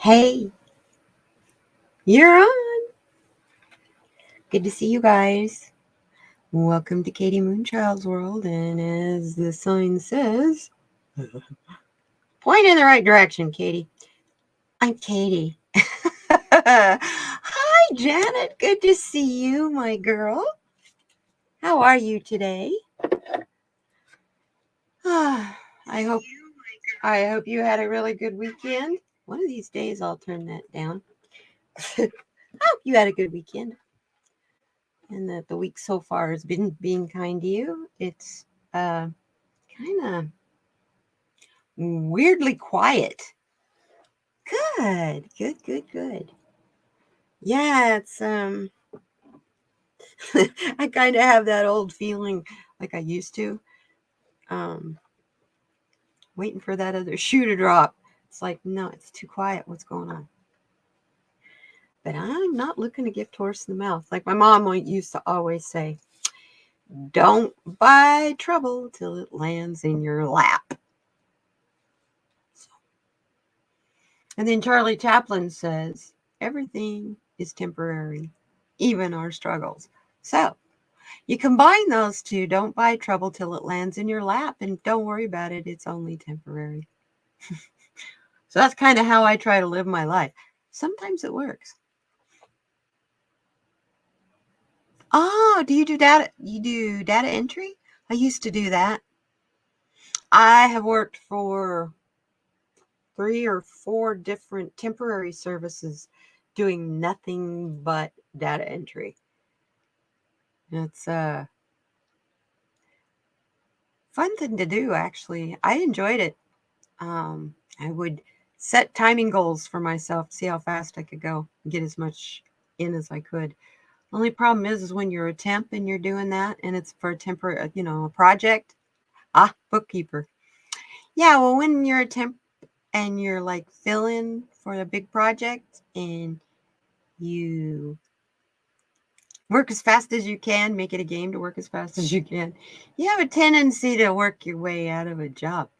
Hey, you're on. Good to see you guys. Welcome to Katie MoonChild's world. And as the sign says, point in the right direction, Katie. I'm Katie. Hi, Janet. Good to see you, my girl. How are you today? I hope you had a really good weekend. One of these days I'll turn that down. I hope you had a good weekend. And that the week so far has been being kind to you. It's kind of weirdly quiet. Good. Yeah, it's I kind of have that old feeling like I used to. Um Waiting for that other shoe to drop. It's like, no, it's too quiet. What's going on? But I'm not looking to gift horse in the mouth. Like my mom used to always say, don't buy trouble till it lands in your lap. And then Charlie Chaplin says, everything is temporary, even our struggles. So you combine those two, don't buy trouble till it lands in your lap, and don't worry about it. It's only temporary. So that's kind of how I try to live my life. Sometimes it works. Oh, do you do data? You do data entry? I used to do that. I have worked for 3 or 4 different temporary services doing nothing but data entry. It's a fun thing to do, actually. I enjoyed it. I would set timing goals for myself to see how fast I could go and get as much in as I could. Only problem is when you're a temp and you're doing that and it's for a temporary, a project. Bookkeeper. Yeah, well, when you're a temp and you're like fill-in for a big project and you work as fast as you can, make it a game to work as fast as you can, you have a tendency to work your way out of a job.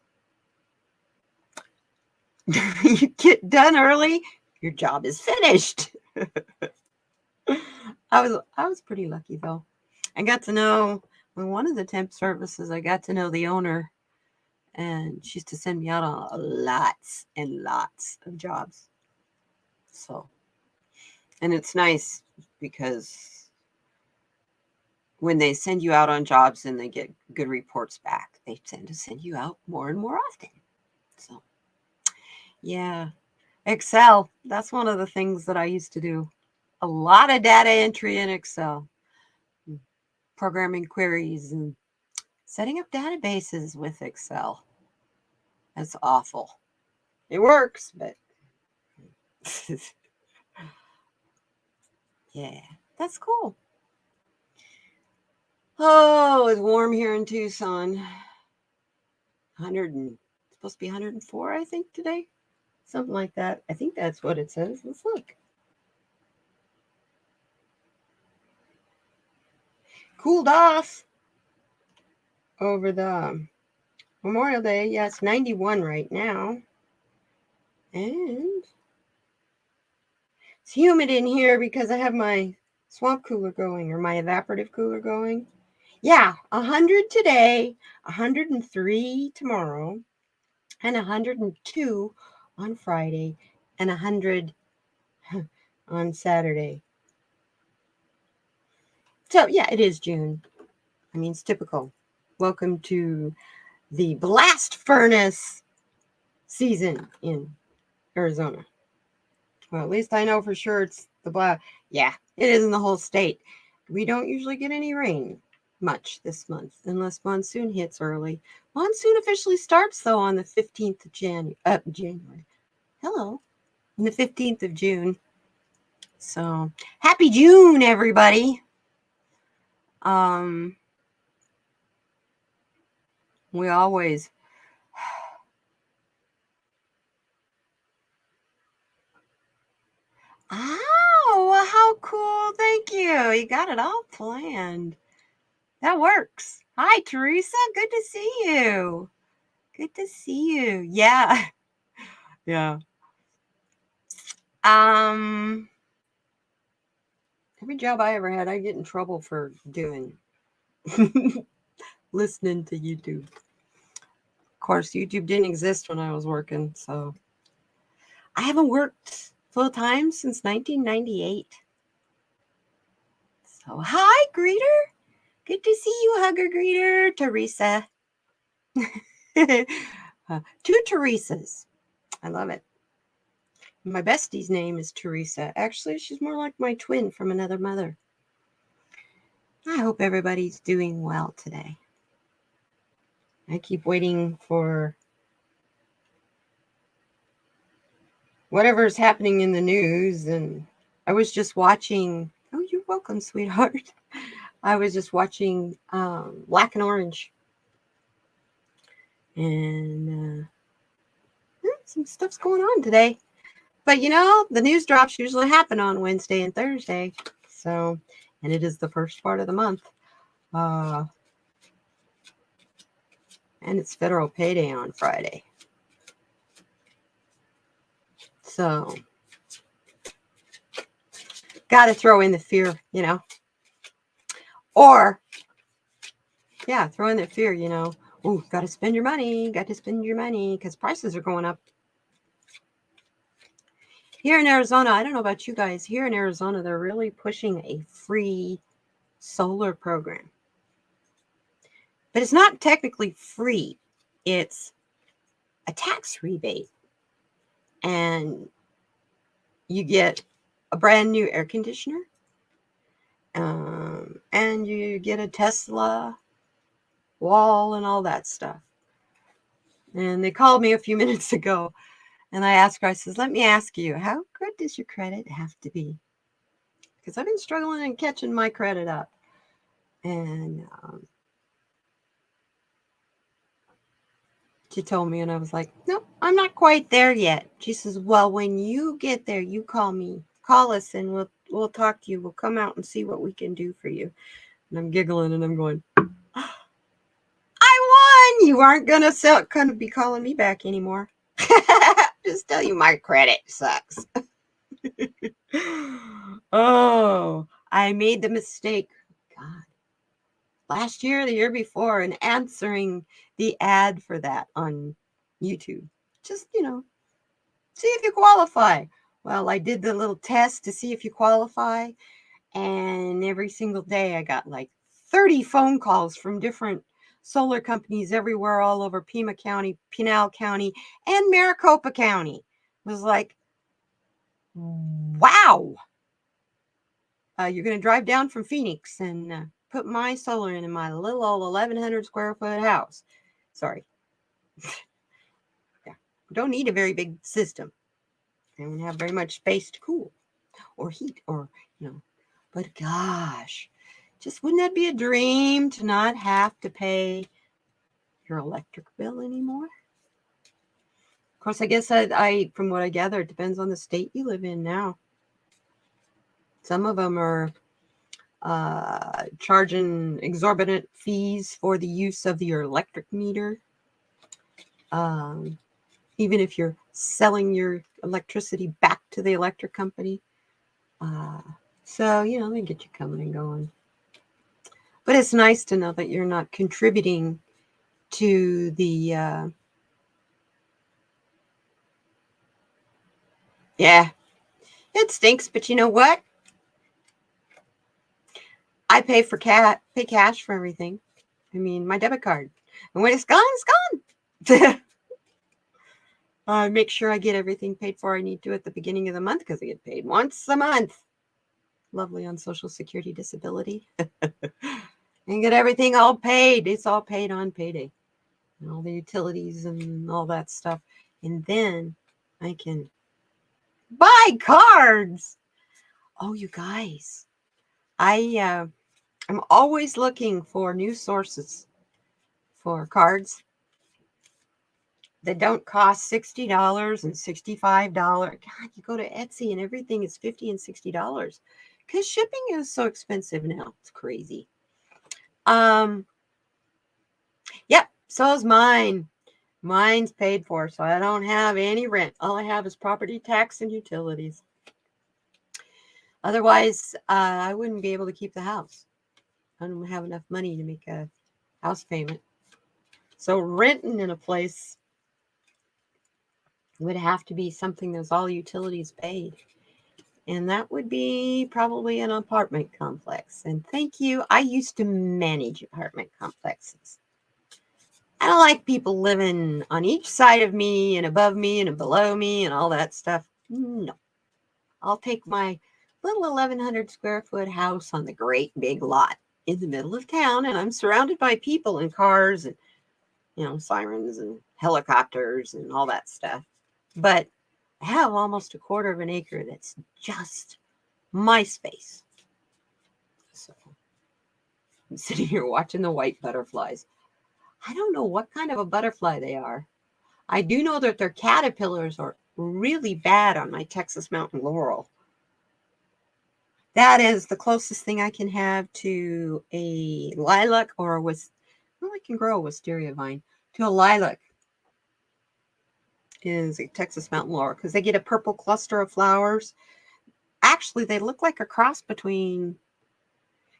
You get done early, your job is finished. I was pretty lucky though. I got to know when one of the temp services, I got to know the owner, and she used to send me out on lots and lots of jobs. So, and it's nice because when they send you out on jobs and they get good reports back, they tend to send you out more and more often. So, yeah. Excel, that's one of the things that I used to do. A lot of data entry in Excel, programming queries, and setting up databases with Excel. That's awful. It works, but yeah, that's cool. Oh, it's warm here in Tucson. 100 and supposed to be 104, I think, today. Something like that. I think that's what it says. Let's look. Cooled off over the Memorial Day. Yeah, it's 91 right now. And it's humid in here because I have my swamp cooler going or my evaporative cooler going. Yeah, 100 today, 103 tomorrow, and 102 on Friday, and 100 on Saturday. So, yeah, it is June. I mean, it's typical. Welcome to the blast furnace season in Arizona. Well, at least I know for sure it's the blast. Yeah, it is in the whole state. We don't usually get any rain much this month unless monsoon hits early. Monsoon officially starts though on the 15th of January. Hello. On the 15th of June. So, happy June everybody. Um we always Oh, how cool. Thank you. You got it all planned. That works. Hi, Teresa. Good to see you. Good to see you. Yeah. Yeah. Every job I ever had, I get in trouble for doing. Listening to YouTube. Of course, YouTube didn't exist when I was working, so I haven't worked full time since 1998. So, hi, greeter. Good to see you, hugger greeter, Teresa. Two Teresas. I love it. My bestie's name is Teresa. Actually, she's more like my twin from another mother. I hope everybody's doing well today. I keep waiting for whatever's happening in the news, and I was just watching. Oh, you're welcome, sweetheart. I was just watching Black and Orange, and some stuff's going on today. But you know, the news drops usually happen on Wednesday and Thursday, so, and it is the first part of the month, and it's federal payday on Friday. So, got to throw in the fear, you know. Or, yeah, throw in the fear, you know. Oh, got to spend your money. Got to spend your money because prices are going up. Here in Arizona, I don't know about you guys. Here in Arizona, they're really pushing a free solar program. But it's not technically free. It's a tax rebate. And you get a brand new air conditioner. And you get a Tesla wall and all that stuff. And they called me a few minutes ago, and I asked her, I says, let me ask you, how good does your credit have to be? Because I've been struggling and catching my credit up. And she told me, and I was like, nope, I'm not quite there yet. She says, well, when you get there, you call us, and we'll talk to you. We'll come out and see what we can do for you. And I'm giggling, and I'm going, I won. You aren't gonna be calling me back anymore. Just tell you my credit sucks. Oh, I made the mistake. God, last year, the year before, in answering the ad for that on YouTube. Just, you know, see if you qualify. Well, I did the little test to see if you qualify, and every single day I got like 30 phone calls from different solar companies everywhere, all over Pima County, Pinal County, and Maricopa County. It was like, wow. You're going to drive down from Phoenix and put my solar in my little old 1,100 square foot house. Sorry. Yeah. Don't need a very big system. I don't have very much space to cool or heat or, you know. But gosh, just wouldn't that be a dream to not have to pay your electric bill anymore? Of course, I guess I from what I gather, it depends on the state you live in now. Some of them are charging exorbitant fees for the use of your electric meter. Even if you're selling your electricity back to the electric company. So, you know, they get you coming and going. But it's nice to know that you're not contributing to the, yeah, it stinks, but you know what? I pay cash for everything. I mean, my debit card. And when it's gone, it's gone. I make sure I get everything paid for I need to at the beginning of the month because I get paid once a month. Lovely on Social Security disability. And get everything all paid. It's all paid on payday. And all the utilities and all that stuff. And then I can buy cards. Oh, you guys. I'm always looking for new sources for cards that don't cost $60 and $65. God, you go to Etsy and everything is $50 and $60 because shipping is so expensive now. It's crazy. Yep, so is mine. Mine's paid for, so I don't have any rent. All I have is property tax and utilities. Otherwise, I wouldn't be able to keep the house. I don't have enough money to make a house payment. So renting in a place would have to be something that's all utilities paid. And that would be probably an apartment complex. And thank you. I used to manage apartment complexes. I don't like people living on each side of me and above me and below me and all that stuff. No. I'll take my little 1,100 square foot house on the great big lot in the middle of town, and I'm surrounded by people and cars and, sirens and helicopters and all that stuff. But I have almost a quarter of an acre that's just my space. So I'm sitting here watching the white butterflies. I don't know what kind of a butterfly they are. I do know that their caterpillars are really bad on my Texas mountain laurel. That is the closest thing I can have to a lilac or a I can grow a wisteria vine. To a lilac is a Texas mountain laurel because they get a purple cluster of flowers. Actually, they look like a cross between,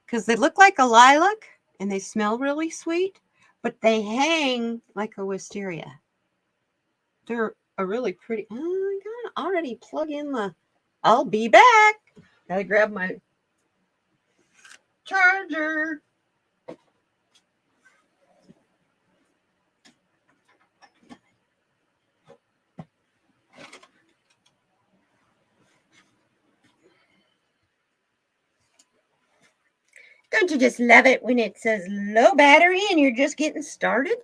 because they look like a lilac and they smell really sweet, but they hang like a wisteria. They're a really pretty. Oh, I gotta already plug in the. I'll be back. Gotta grab my charger. Don't you just love it when it says low battery and you're just getting started?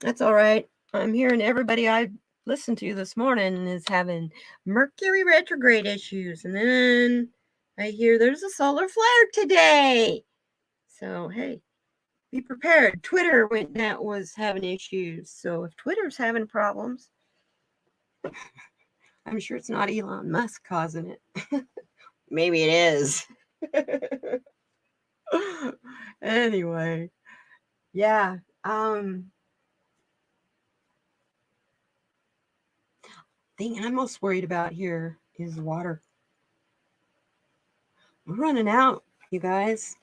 That's all right. I'm hearing everybody I listened to this morning is having Mercury retrograde issues. And then I hear there's a solar flare today. So, hey, be prepared. Twitter was having issues. So if Twitter's having problems, I'm sure it's not Elon Musk causing it. Maybe it is. Anyway, yeah. Thing I'm most worried about here is water. We're running out, you guys.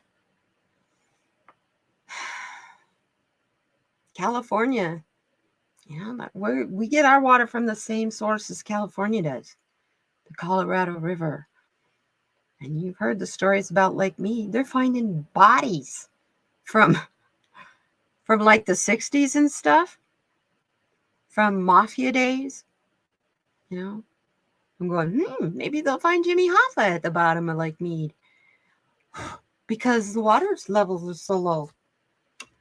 California. Yeah, we get our water from the same source as California does, the Colorado River. And you've heard the stories about Lake Mead. They're finding bodies from like the 60s and stuff, from mafia days. I'm going, maybe they'll find Jimmy Hoffa at the bottom of Lake Mead because the water levels are so low.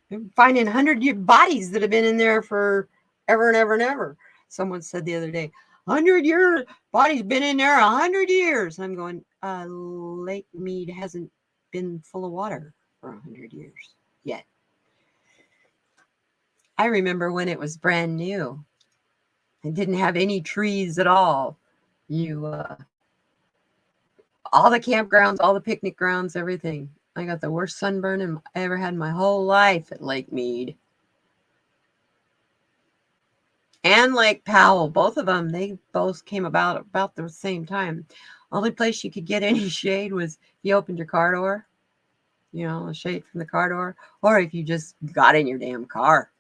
They're finding 100 bodies that have been in there for ever and ever and ever. Someone said the other day, 100 years, body's been in there 100 years. I'm going, Lake Mead hasn't been full of water for 100 years yet. I remember when it was brand new. It didn't have any trees at all. All the campgrounds, all the picnic grounds, everything. I got the worst sunburn I ever had in my whole life at Lake Mead. And Lake Powell, both of them, they both came about the same time. Only place you could get any shade was if you opened your car door, a shade from the car door, or if you just got in your damn car,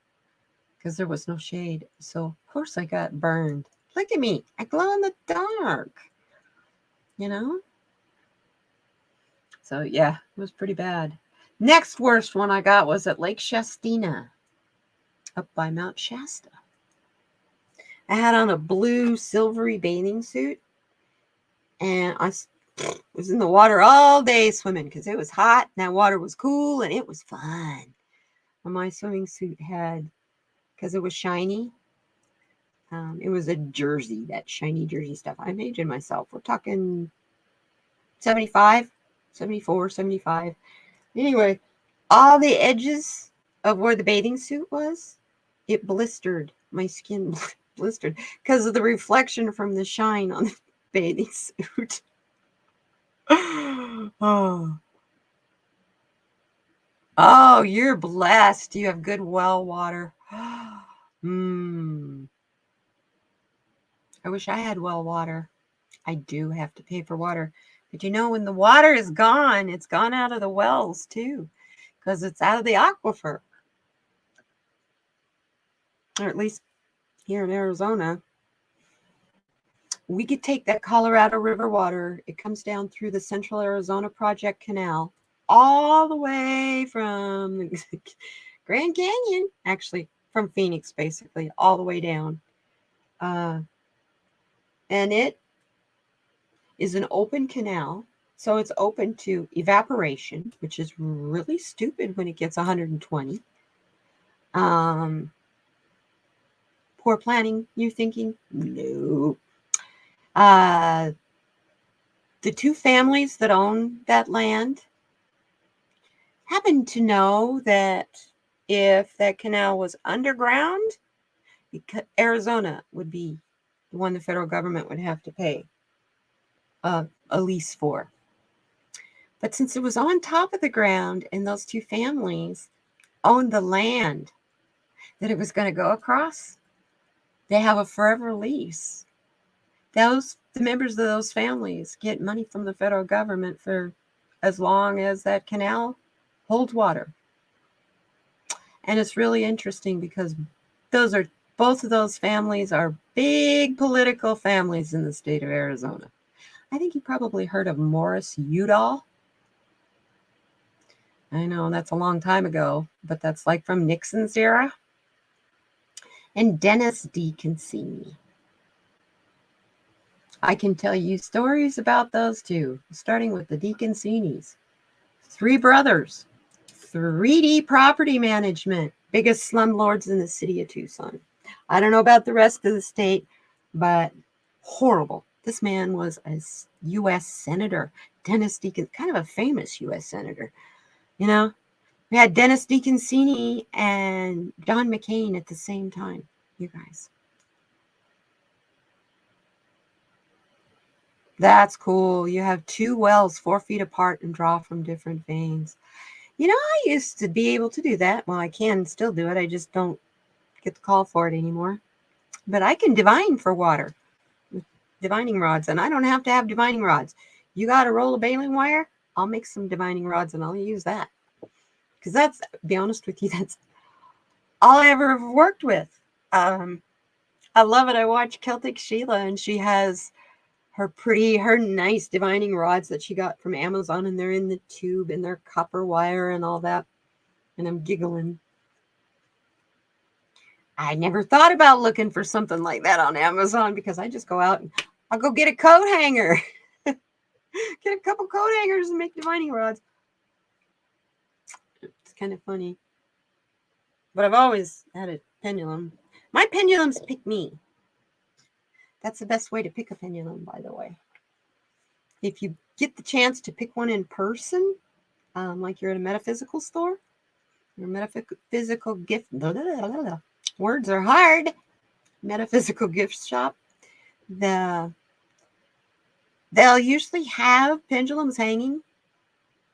because there was no shade. So, of course, I got burned. Look at me. I glow in the dark, So, yeah, it was pretty bad. Next worst one I got was at Lake Shastina, up by Mount Shasta. I had on a blue silvery bathing suit, and I was in the water all day swimming because it was hot and that water was cool and it was fun. And my swimming suit had, because it was shiny, it was a jersey, that shiny jersey stuff. I made it myself. We're talking 75, 74, 75. Anyway, all the edges of where the bathing suit was, it blistered. My skin blistered because of the reflection from the shine on the bathing suit. Oh, you're blessed. You have good well water. I wish I had well water. I do have to pay for water. But you know, when the water is gone, it's gone out of the wells too, because it's out of the aquifer. Or at least here in Arizona, we could take that Colorado River water. It comes down through the Central Arizona Project Canal all the way from the Grand Canyon, actually from Phoenix, basically, all the way down. And it is an open canal. So it's open to evaporation, which is really stupid when it gets 120. Poor planning, you're thinking? No. The two families that own that land happen to know that if that canal was underground, Arizona would be the one the federal government would have to pay a lease for. But since it was on top of the ground and those two families owned the land that it was going to go across, they have a forever lease. The members of those families get money from the federal government for as long as that canal holds water. And it's really interesting because both of those families are big political families in the state of Arizona. I think you probably heard of Morris Udall. I know that's a long time ago, but that's like from Nixon's era. And Dennis D. Cassini. I can tell you stories about those two, starting with the DeConcinis. 3 brothers, 3D property management, biggest slumlords in the city of Tucson. I don't know about the rest of the state, but horrible. This man was a U.S. senator, Dennis Deacon, kind of a famous U.S. senator. You know, we had Dennis DeConcini and John McCain at the same time, you guys. That's cool. You have 2 wells 4 feet apart and draw from different veins. You know, I used to be able to do that. Well, I can still do it. I just don't get the call for it anymore. But I can divine for water with divining rods, and I don't have to have divining rods. You got a roll of baling wire? I'll make some divining rods and I'll use that. Because to be honest with you, that's all I ever worked with. I love it. I watch Celtic Sheila, and she has her nice divining rods that she got from Amazon, and they're in the tube and they're copper wire and all that. And I'm giggling. I never thought about looking for something like that on Amazon because I just go out and I'll go get a coat hanger. Get a couple coat hangers and make divining rods. It's kind of funny. But I've always had a pendulum. My pendulums pick me. That's the best way to pick a pendulum, by the way. If you get the chance to pick one in person, like you're at a metaphysical store, or metaphysical gift, words are hard, metaphysical gift shop, they'll usually have pendulums hanging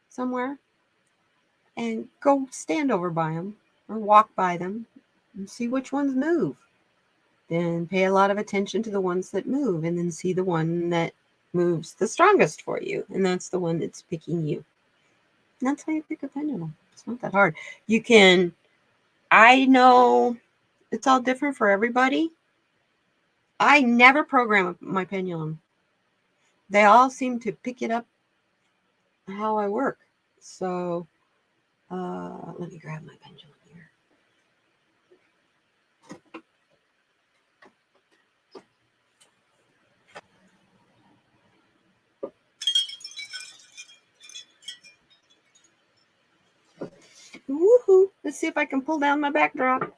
somewhere, and go stand over by them or walk by them and see which ones move. Then pay a lot of attention to the ones that move, and then see the one that moves the strongest for you, and that's the one that's picking you. And that's how you pick a pendulum. It's not that hard. I know it's all different for everybody. I never program my pendulum. They all seem to pick it up how I work. So let me grab my pendulum here. Woohoo! Let's see if I can pull down my backdrop.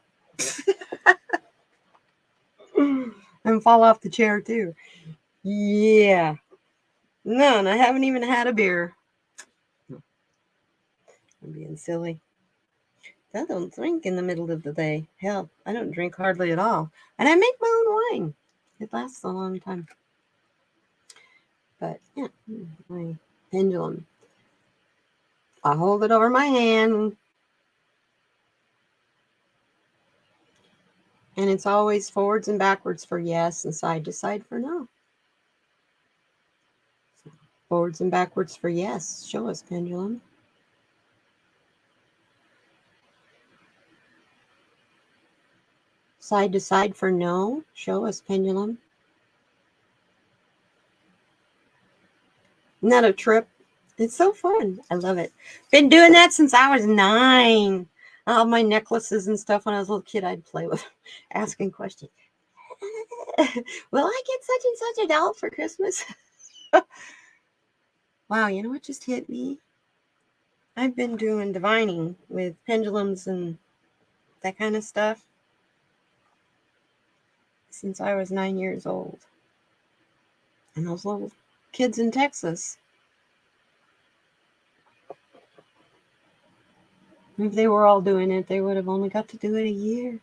And fall off the chair too. Yeah. No, and I haven't even had a beer. I'm being silly. I don't drink in the middle of the day. Hell, I don't drink hardly at all. And I make my own wine. It lasts a long time. But yeah, my pendulum. I hold it over my hand. And it's always forwards and backwards for yes and side to side for no. Forwards and backwards for yes. Show us, pendulum. Side to side for no. Show us, pendulum. Isn't that a trip? It's so fun. I love it. Been doing that since I was 9. All my necklaces and stuff when I was a little kid, I'd play with them, asking questions. Will I get such and such a doll for Christmas? Wow, you know what just hit me? I've been doing divining with pendulums and that kind of stuff since I was 9 years old. And those little kids in Texas, if they were all doing it, they would have only got to do it a year.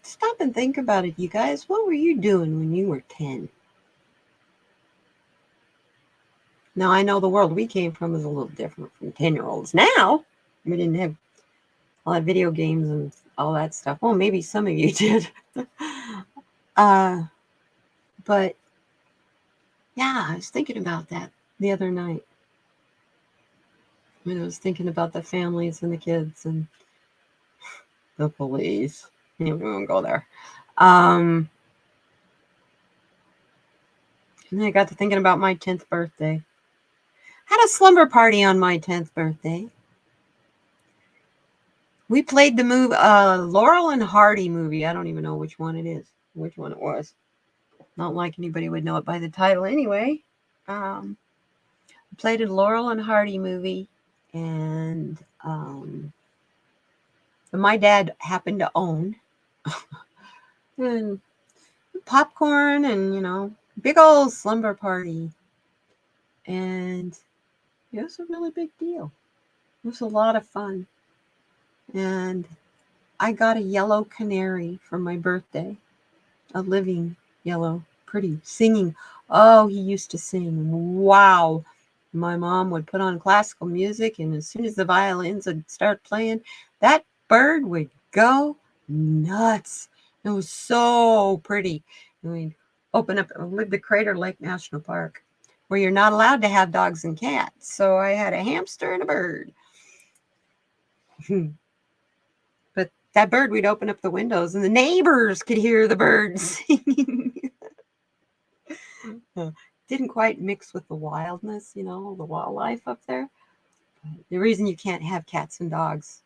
Stop and think about it, you guys. What were you doing when you were 10? Now, I know the world we came from is a little different from 10-year-olds. Now, we didn't have all that video games and all that stuff. Well, maybe some of you did. But, yeah, I was thinking about that the other night. When I was thinking about the families and the kids and the police. Anyway, we won't go there. And then I got to thinking about my 10th birthday. Had a slumber party on my 10th birthday. We played the movie, Laurel and Hardy movie. I don't even know which one it is, which one it was. Not like anybody would know it by the title anyway. Played a Laurel and Hardy movie, and my dad happened to own. And popcorn and, big old slumber party. And it was a really big deal. It was a lot of fun. And I got a yellow canary for my birthday, a living yellow, pretty, singing. Oh, he used to sing. Wow. My mom would put on classical music, and as soon as the violins would start playing, that bird would go nuts. It was so pretty. And we'd open up, I lived at Crater Lake National Park, where you're not allowed to have dogs and cats. So I had a hamster and a bird. But that bird, we'd open up the windows and the neighbors could hear the birds singing. Didn't quite mix with the wildness, the wildlife up there. The reason you can't have cats and dogs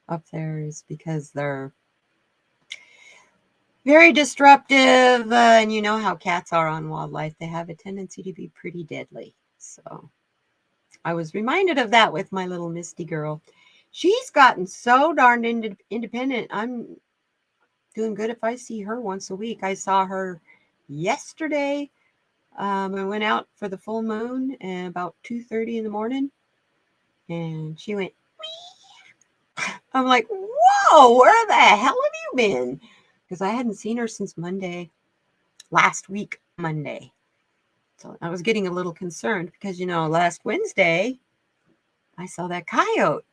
up there is because they're very disruptive. And you know how cats are on wildlife. They have a tendency to be pretty deadly. So I was reminded of that with my little Misty girl. She's gotten so darned independent. I'm doing good if I see her once a week. I saw her yesterday. I went out for the full moon at about 2:30 in the morning, and she went, wee. I'm like, whoa, where the hell have you been? Because I hadn't seen her since last week, Monday. So I was getting a little concerned because, last Wednesday, I saw that coyote.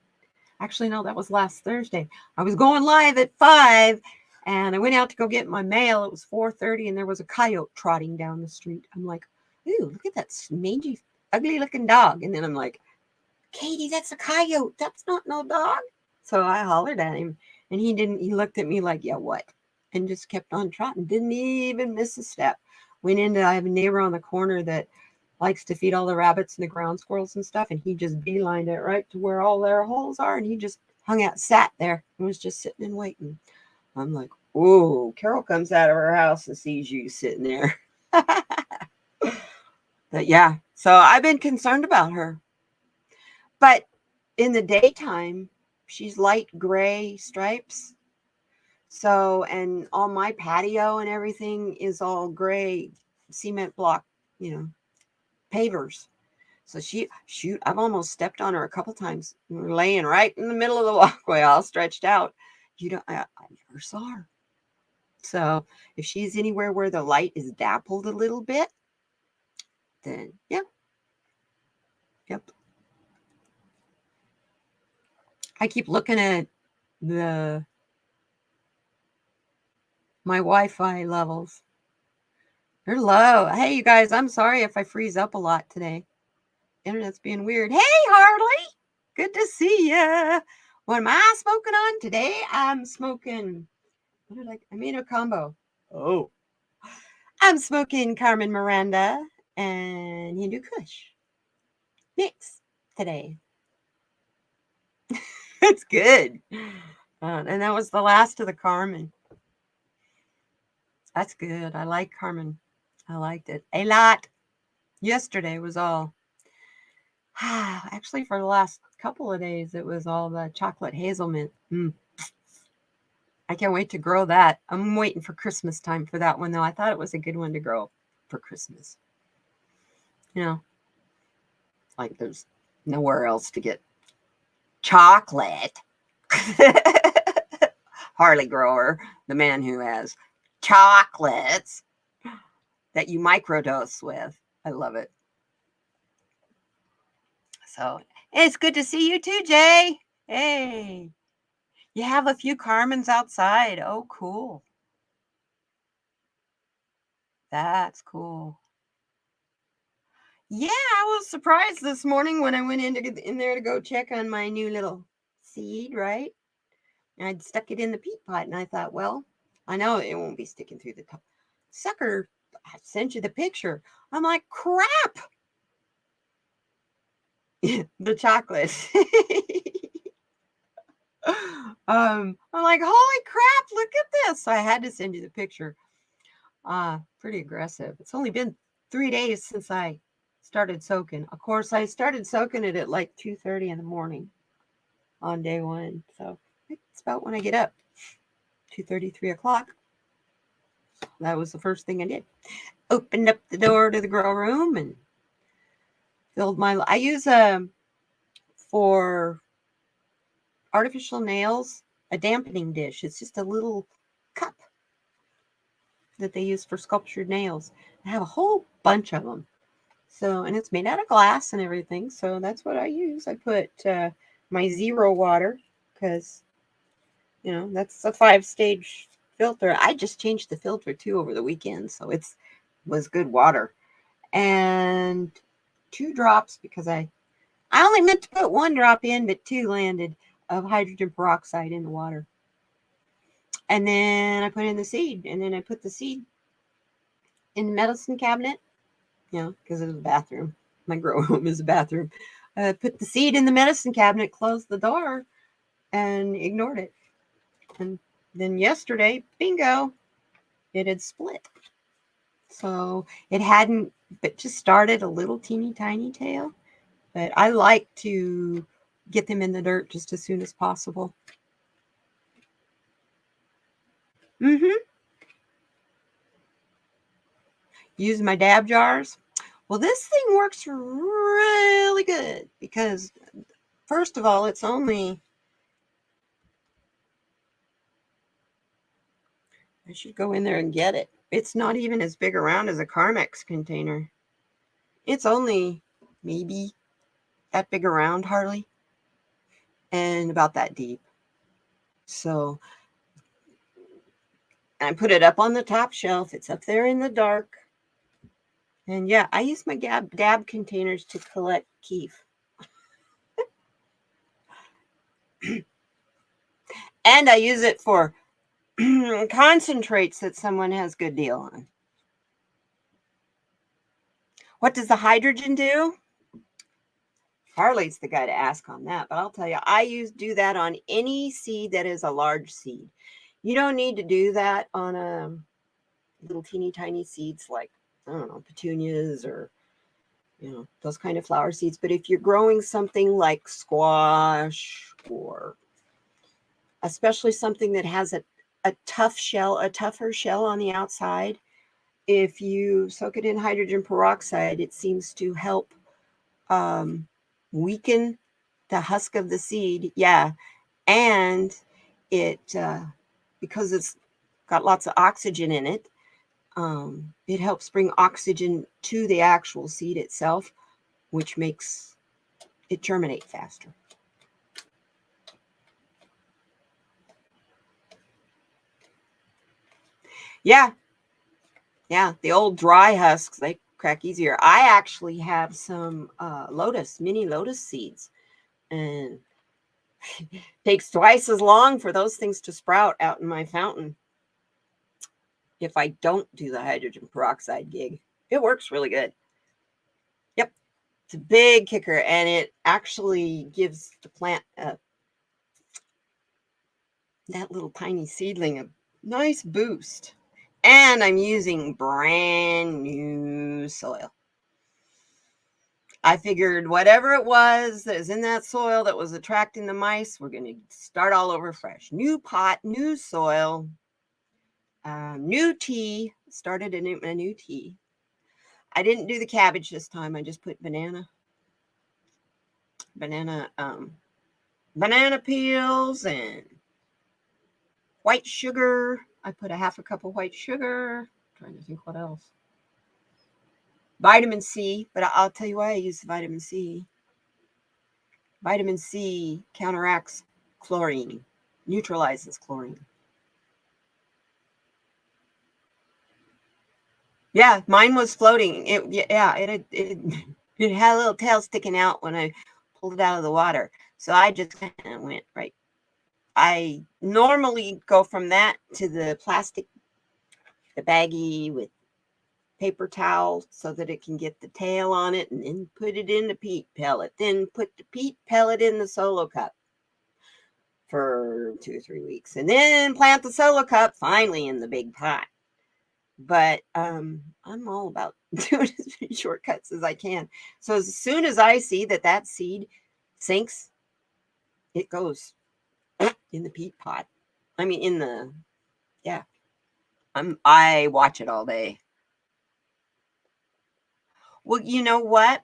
Actually, no, that was last Thursday. I was going live at 5, and I went out to go get my mail. It was 4:30, and there was a coyote trotting down the street. I'm like, ooh, look at that mangy, ugly-looking dog. And then I'm like, Katie, that's a coyote. That's not no dog. So I hollered at him, and he didn't. He looked at me like, yeah, what? And just kept on trotting. Didn't even miss a step. I have a neighbor on the corner that likes to feed all the rabbits and the ground squirrels and stuff, and he just beelined it right to where all their holes are, and he just sat there and was just sitting and waiting. I'm like, oh, Carol comes out of her house and sees you sitting there. But yeah, so I've been concerned about her. But in the daytime, she's light gray stripes. So, and all my patio and everything is all gray cement block, pavers. So I've almost stepped on her a couple times. We're laying right in the middle of the walkway, all stretched out. I never saw her. So if she's anywhere where the light is dappled a little bit, then yeah. Yep. I keep looking at my Wi-Fi levels. They're low. Hey, you guys, I'm sorry if I freeze up a lot today. Internet's being weird. Hey, Harley. Good to see ya. What am I smoking on today? I'm smoking. I made a combo. Oh. I'm smoking Carmen Miranda and Hindu Kush mix today. It's good. And that was the last of the Carmen. That's good. I like Carmen. I liked it a lot. Yesterday was all. Actually, for the last couple of days, it was all the chocolate hazelnut. I can't wait to grow that. I'm waiting for Christmas time for that one, though. I thought it was a good one to grow for Christmas. You know, like there's nowhere else to get chocolate. Harley grower, the man who has chocolates that you microdose with. I love it. So it's good to see you too, Jay. Hey, you have a few Carmens outside. Oh, cool. That's cool. Yeah, I was surprised this morning when I went in there to go check on my new little seed, right? And I'd stuck it in the peat pot, and I thought, well, I know it won't be sticking through the top. Sucker, I sent you the picture. I'm like, crap. The chocolate. I'm like, holy crap, look at this. So I had to send you the picture. Pretty aggressive. It's only been 3 days since I started soaking. Of course, I started soaking it at like 2:30 in the morning on day one. So it's about when I get up, 2:30, 3 o'clock. That was the first thing I did. Opened up the door to the grow room and filled my. I use for artificial nails a dampening dish. It's just a little cup that they use for sculptured nails. I have a whole bunch of them. So, and it's made out of glass and everything. So that's what I use. I put my zero water because, you know, that's a 5-stage filter. I just changed the filter too over the weekend. So was good water. And 2 drops because I only meant to put 1 drop in, but 2 landed of hydrogen peroxide in the water. And then I put in the seed. And then I put the seed in the medicine cabinet, you know, because of the bathroom. My grow room is a bathroom. Put the seed in the medicine cabinet, closed the door, and ignored it. And then yesterday, bingo, it had split. So it hadn't, but just started a little teeny tiny tail. But I like to get them in the dirt just as soon as possible. Use my dab jars. Well, this thing works really good because, first of all, it's only, I should go in there and get it. It's not even as big around as a Carmex container. It's only maybe that big around, hardly, and about that deep. So I put it up on the top shelf. It's up there in the dark. And yeah, I use my dab containers to collect keef. And I use it for concentrates that someone has good deal on. What does the hydrogen do? Harley's the guy to ask on that, but I'll tell you, I do that on any seed that is a large seed. You don't need to do that on a little teeny tiny seeds like, I don't know, petunias or, you know, those kind of flower seeds. But if you're growing something like squash or especially something that has a tougher shell on the outside, if you soak it in hydrogen peroxide, it seems to help weaken the husk of the seed. Yeah. And it, because it's got lots of oxygen in it, it helps bring oxygen to the actual seed itself, which makes it germinate faster. Yeah. Yeah, the old dry husks, they crack easier. I actually have some mini lotus seeds, and takes twice as long for those things to sprout out in my fountain if I don't do the hydrogen peroxide gig. It works really good. Yep, it's a big kicker, and it actually gives the plant that little tiny seedling a nice boost. And I'm using brand new soil. I figured whatever it was that was in that soil that was attracting the mice, we're going to start all over fresh. New pot, new soil, new tea. Started a new tea. I didn't do the cabbage this time. I just put banana peels and white sugar. I put a half a cup of white sugar. I'm trying to think what else. Vitamin C, but I'll tell you why I use the vitamin C. Vitamin C counteracts chlorine, neutralizes chlorine. Yeah, mine was floating. It had a little tail sticking out when I pulled it out of the water. So I just kind of went right. I normally go from that to the baggie with paper towel so that it can get the tail on it, and then put it in the peat pellet. Then put the peat pellet in the solo cup for 2 or 3 weeks, and then plant the solo cup finally in the big pot. But I'm all about doing as many shortcuts as I can. So as soon as I see that seed sinks, it goes in the peat pot. I mean, yeah. I watch it all day. Well, you know what?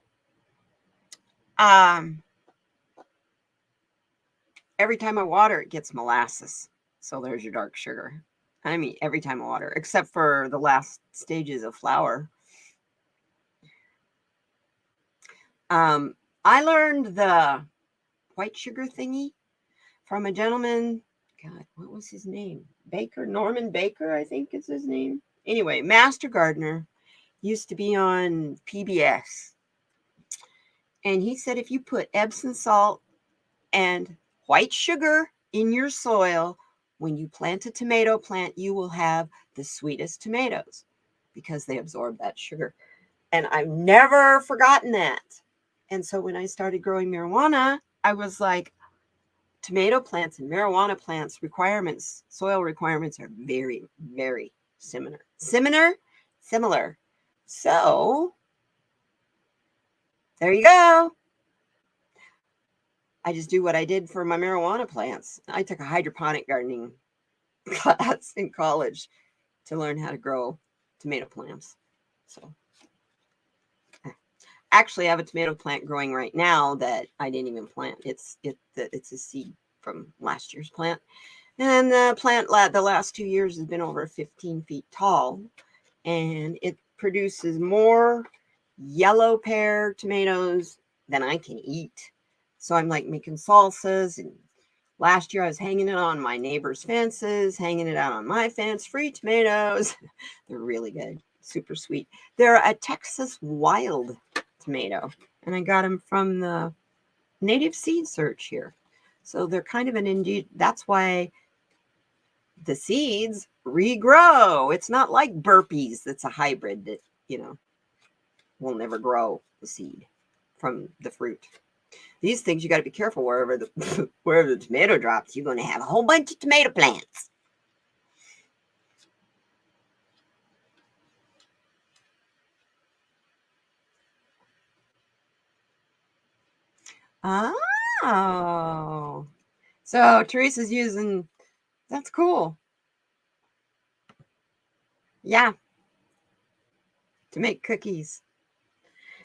Every time I water, it gets molasses. So there's your dark sugar. I mean, every time I water, except for the last stages of flower. I learned the white sugar thingy from a gentleman. God, what was his name? Norman Baker, I think is his name. Anyway, Master Gardener, used to be on PBS. And he said if you put Epsom salt and white sugar in your soil, when you plant a tomato plant, you will have the sweetest tomatoes because they absorb that sugar. And I've never forgotten that. And so when I started growing marijuana, I was like, tomato plants and marijuana plants soil requirements are very, very similar. Similar. So there you go. I just do what I did for my marijuana plants. I took a hydroponic gardening class in college to learn how to grow tomato plants. So actually I have a tomato plant growing right now that I didn't even plant. It's a seed from last year's plant. And the plant the last 2 years has been over 15 feet tall, and it produces more yellow pear tomatoes than I can eat. So I'm like making salsas, and last year I was hanging it on my neighbor's fences, hanging it out on my fence, free tomatoes. They're really good, super sweet. They're a Texas wild tomato, and I got them from the native seed search here. So they're kind of that's why the seeds regrow. It's not like burpees that's a hybrid that, will never grow the seed from the fruit. These things you got to be careful wherever the tomato drops. You're going to have a whole bunch of tomato plants. Oh, so Teresa's using. That's cool. Yeah, to make cookies.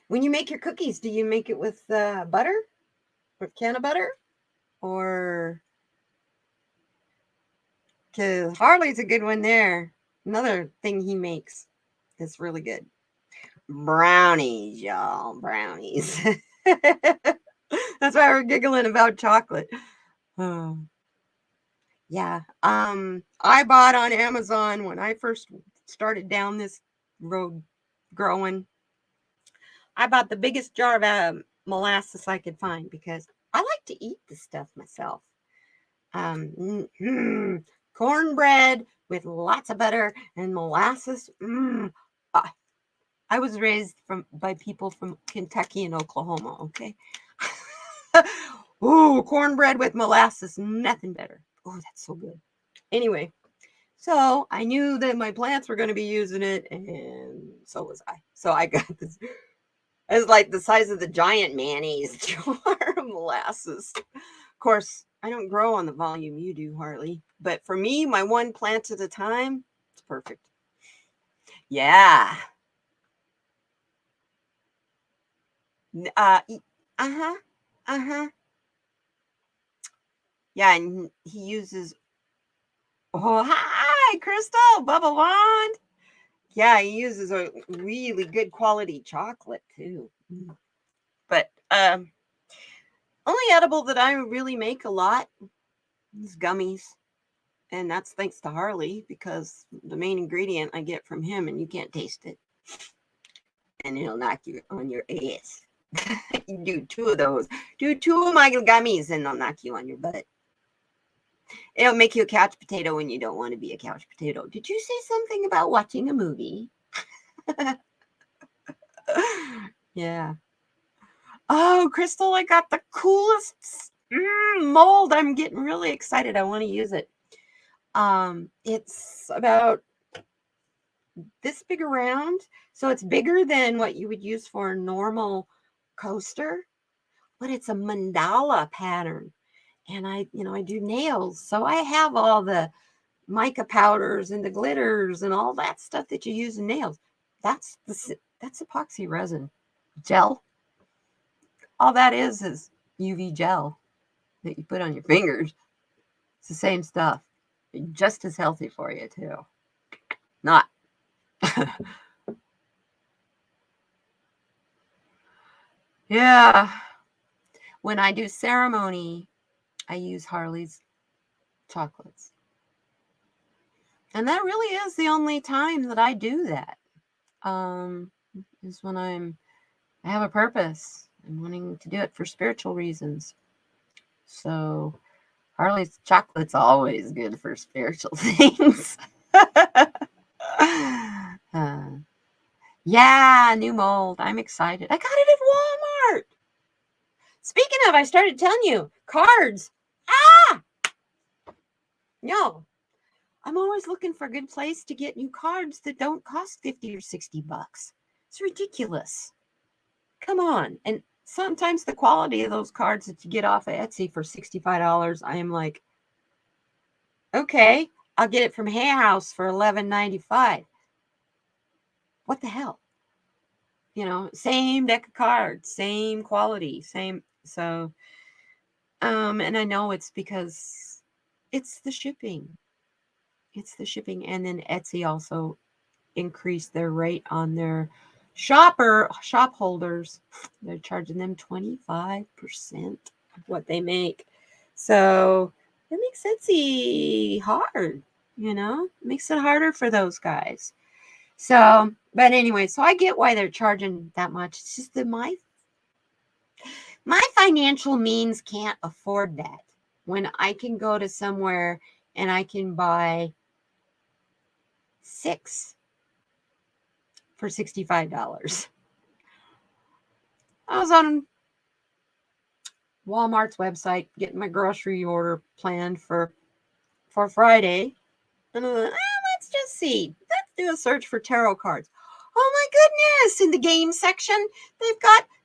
When you make your cookies, do you make it with butter, with can of butter, or? Because Harley's a good one there. Another thing he makes is really good. Brownies, y'all. Brownies. That's why we're giggling about chocolate. Oh. Yeah. I bought on Amazon when I first started down this road growing. I bought the biggest jar of molasses I could find because I like to eat the stuff myself. Cornbread with lots of butter and molasses. Ah, I was raised by people from Kentucky and Oklahoma, okay? Ooh, cornbread with molasses, nothing better. Oh, that's so good. Anyway, so I knew that my plants were going to be using it, and so was I. So I got this. It's like the size of the giant mayonnaise jar of molasses. Of course, I don't grow on the volume you do, Harley. But for me, my one plant at a time, it's perfect. Yeah. Uh-huh. Uh-huh. Yeah, and he uses, oh, hi, Crystal, Bubba Wand. Yeah, he uses a really good quality chocolate too. But only edible that I really make a lot is gummies. And that's thanks to Harley because the main ingredient I get from him and you can't taste it. And it'll knock you on your ass. You do two of those. Do two of my gummies and they'll knock you on your butt. It'll make you a couch potato when you don't want to be a couch potato. Did you say something about watching a movie? Yeah. Oh, Crystal, I got the coolest mold. I'm getting really excited. I want to use it. It's about this big around. So it's bigger than what you would use for a normal coaster, but it's a mandala pattern. And I do nails. So I have all the mica powders and the glitters and all that stuff that you use in nails. That's epoxy resin gel. All that is UV gel that you put on your fingers. It's the same stuff. Just as healthy for you too. Not. Yeah. When I do ceremony, I use Harley's chocolates. And that really is the only time that I do that. Is when I have a purpose. I'm wanting to do it for spiritual reasons. So Harley's chocolate's always good for spiritual things. Yeah, new mold. I'm excited. I got it at Walmart. Speaking of, I started telling you, cards. Ah! No. I'm always looking for a good place to get new cards that don't cost 50 or 60 bucks. It's ridiculous. Come on. And sometimes the quality of those cards that you get off of Etsy for $65, I am like, okay, I'll get it from Hay House for $11.95. What the hell? Same deck of cards, same quality, same. So, and I know it's because it's the shipping. It's the shipping. And then Etsy also increased their rate on their shop holders. They're charging them 25% of what they make. So it makes Etsy hard, it makes it harder for those guys. So, but anyway, so I get why they're charging that much. It's just that my financial means can't afford that. When I can go to somewhere and I can buy 6 for $65. I was on Walmart's website getting my grocery order planned for Friday. And I thought, let's just see. Let's do a search for tarot cards. Oh my goodness. In the game section,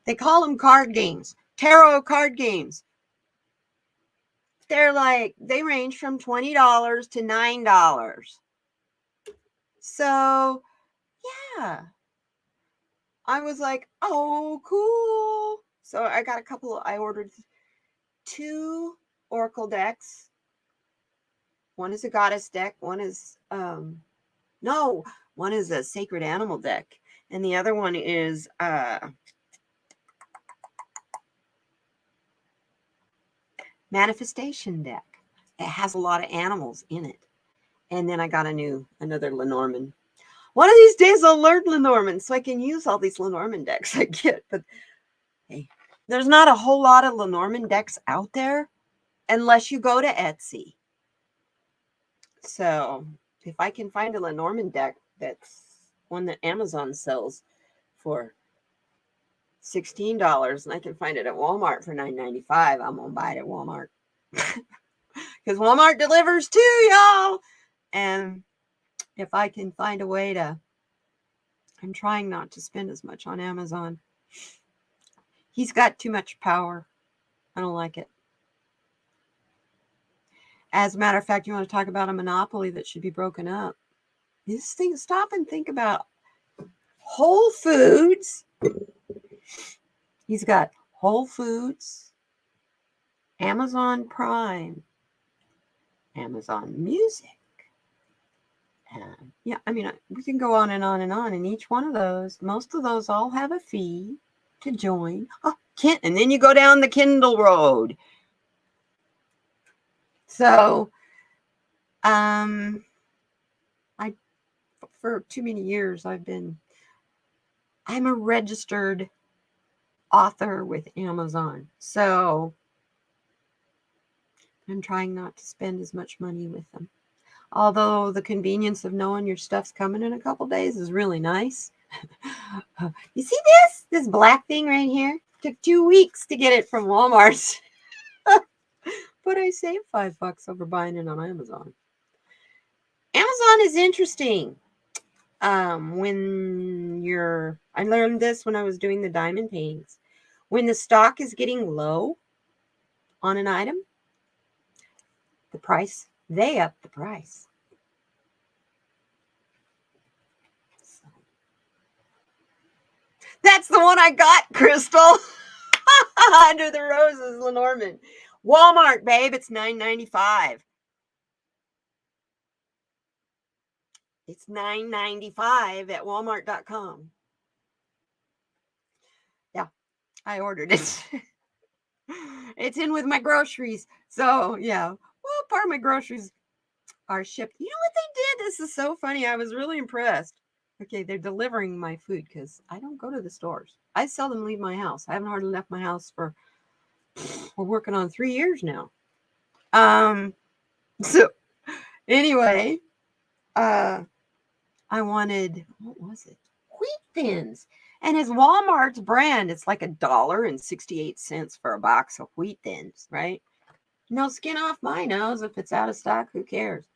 they call them card games. Tarot card games. They range from $20 to $9. So, yeah. I was like, oh, cool. So I ordered 2 Oracle decks. One is a goddess deck. One is, one is a sacred animal deck. And the other one is, manifestation deck. It has a lot of animals in it. And then I got another Lenormand. One of these days I'll learn Lenormand so I can use all these Lenormand decks I get. But hey, there's not a whole lot of Lenormand decks out there unless you go to Etsy. So if I can find a Lenormand deck that's one that Amazon sells for $16 and I can find it at Walmart for $9.95, I'm gonna buy it at Walmart. Because Walmart delivers too, y'all. And if I can find a way to, I'm trying not to spend as much on Amazon. He's got too much power. I don't like it. As a matter of fact, you want to talk about a monopoly that should be broken up. This thing, stop and think about Whole Foods. He's got Whole Foods, Amazon Prime, Amazon Music. Yeah, I mean, we can go on and on and on. And each one of those, most of those all have a fee to join. Oh, and then you go down the Kindle road. So, for too many years, I'm a registered author with Amazon. So, I'm trying not to spend as much money with them. Although the convenience of knowing your stuff's coming in a couple days is really nice. You see this black thing right here? Took 2 weeks to get it from Walmart. But I saved $5 over buying it on Amazon. Amazon is interesting. I learned this when I was doing the diamond paintings. When the stock is getting low on an item, they up the price. So. That's the one I got, Crystal. Under the Roses, Lenormand. Walmart, babe, it's $9.95. It's $9.95 at Walmart.com. Yeah, I ordered it. It's in with my groceries. So, yeah. Well, part of my groceries are shipped. You know what they did? This is so funny. I was really impressed. Okay, they're delivering my food because I don't go to the stores. I seldom leave my house. I haven't hardly left my house we're working on 3 years now. So anyway, I wanted, what was it? Wheat Thins. And his Walmart's brand, it's like $1.68 for a box of Wheat Thins, right? No skin off my nose. If it's out of stock, who cares?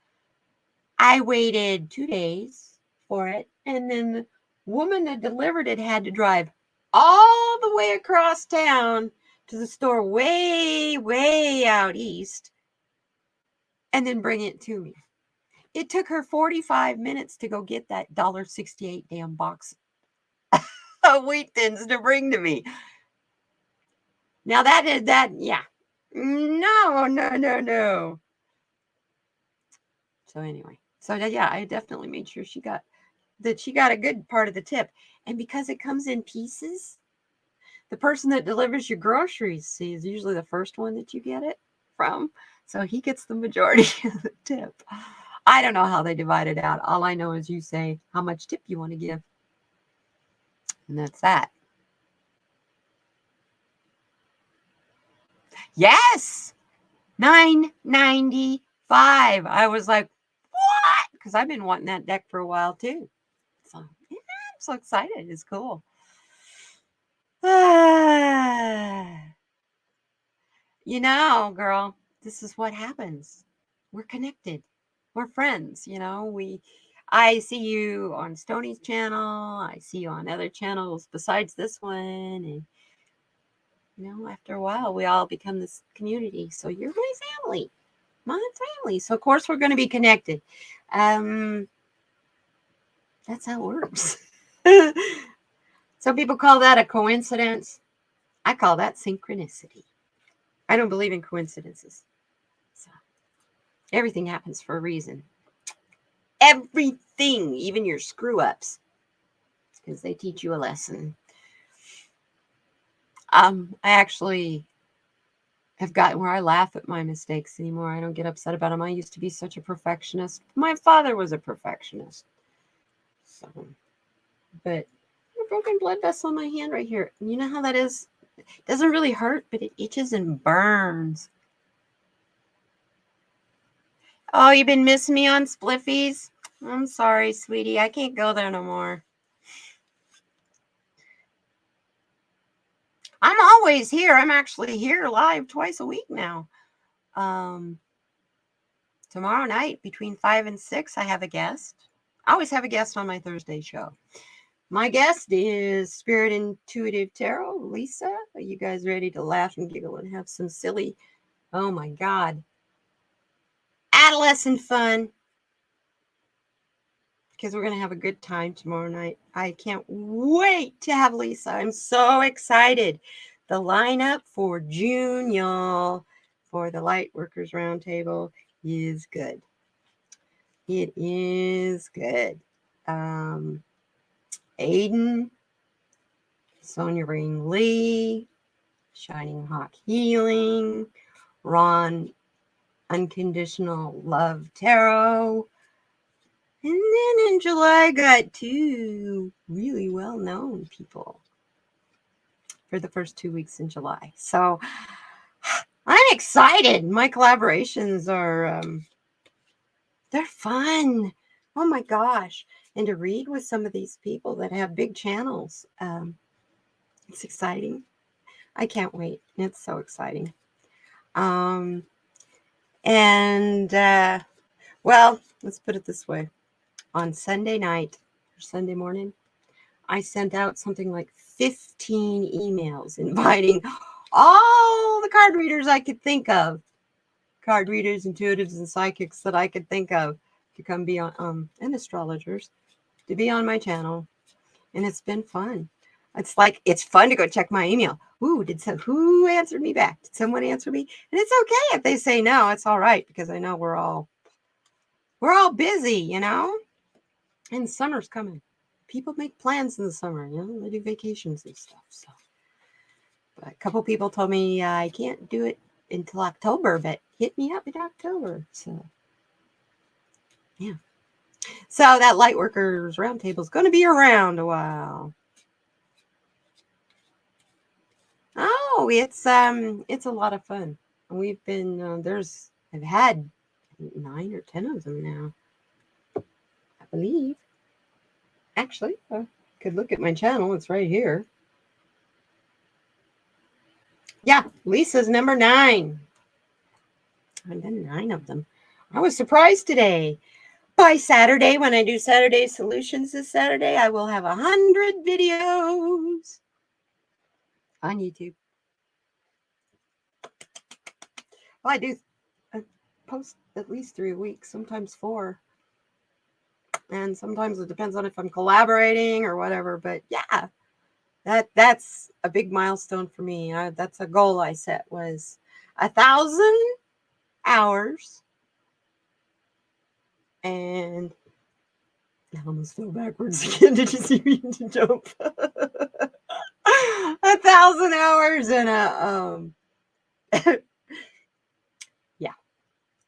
I waited 2 days for it. And then the woman that delivered it had to drive all the way across town to the store way, way out east and then bring it to me. It took her 45 minutes to go get that $1.68 damn box of Wheat Thins to bring to me. Now yeah. No. So anyway, yeah, I definitely made sure she got a good part of the tip. And because it comes in pieces, the person that delivers your groceries is usually the first one that you get it from. So he gets the majority of the tip. I don't know how they divide it out. All I know is you say how much tip you want to give. And that's that. Yes! $9.95. I was like, what? Because I've been wanting that deck for a while too. So yeah, I'm so excited. It's cool. You know, girl, this is what happens. We're connected. We're friends. I see you on Stoney's channel. I see you on other channels besides this one. And, after a while, we all become this community. So you're my family. My family. So, of course, we're going to be connected. That's how it works. Some people call that a coincidence. I call that synchronicity. I don't believe in coincidences. So everything happens for a reason. Everything, even your screw ups, because they teach you a lesson. I actually have gotten where I laugh at my mistakes anymore. I don't get upset about them. I used to be such a perfectionist. My father was a perfectionist. So, but a broken blood vessel in my hand right here. And you know how that is? It doesn't really hurt, but it itches and burns. Oh, you've been missing me on Spliffies? I'm sorry, sweetie. I can't go there no more. I'm always here. I'm actually here live twice a week now. Tomorrow night between 5 and 6, I have a guest. I always have a guest on my Thursday show. My guest is Spirit Intuitive Tarot, Lisa. Are you guys ready to laugh and giggle and have some silly, oh my God, adolescent fun? Because we're going to have a good time tomorrow night. I can't wait to have Lisa. I'm so excited. The lineup for June, y'all, for the Lightworkers Roundtable is good. It is good. Aiden, Sonia Rain Lee, Shining Hawk Healing, Ron Unconditional Love Tarot. And then in July, I got 2 really well-known people for the first 2 weeks in July. So I'm excited. My collaborations are, they're fun. Oh my gosh. And to read with some of these people that have big channels, it's exciting. I can't wait. It's so exciting. Well, let's put it this way. On Sunday night or Sunday morning, I sent out something like 15 emails inviting all the card readers I could think of, card readers, intuitives, and psychics that I could think of to come be on, and astrologers, to be on my channel. And it's been fun. It's fun to go check my email. Ooh, who answered me back? Did someone answer me? And it's okay if they say no. It's all right, because I know we're all busy, you know. And summer's coming. People make plans in the summer, you know. They do vacations and stuff. So, but a couple people told me I can't do it until October, but hit me up in October. So, yeah. So that Lightworkers Roundtable is going to be around a while. Oh, it's a lot of fun. We've been I've had 9 or 10 of them now, I believe. Actually, I could look at my channel. It's right here. Yeah, Lisa's number 9. I've done 9 of them. I was surprised today. By Saturday, when I do Saturday Solutions this Saturday, I will have 100 videos on YouTube. Well, I post at least 3 a week, sometimes 4. And sometimes it depends on if I'm collaborating or whatever. But yeah, that's a big milestone for me. That's a goal I set, was 1,000 hours. And I almost fell backwards again. Did you see me jump? 1,000 hours and yeah.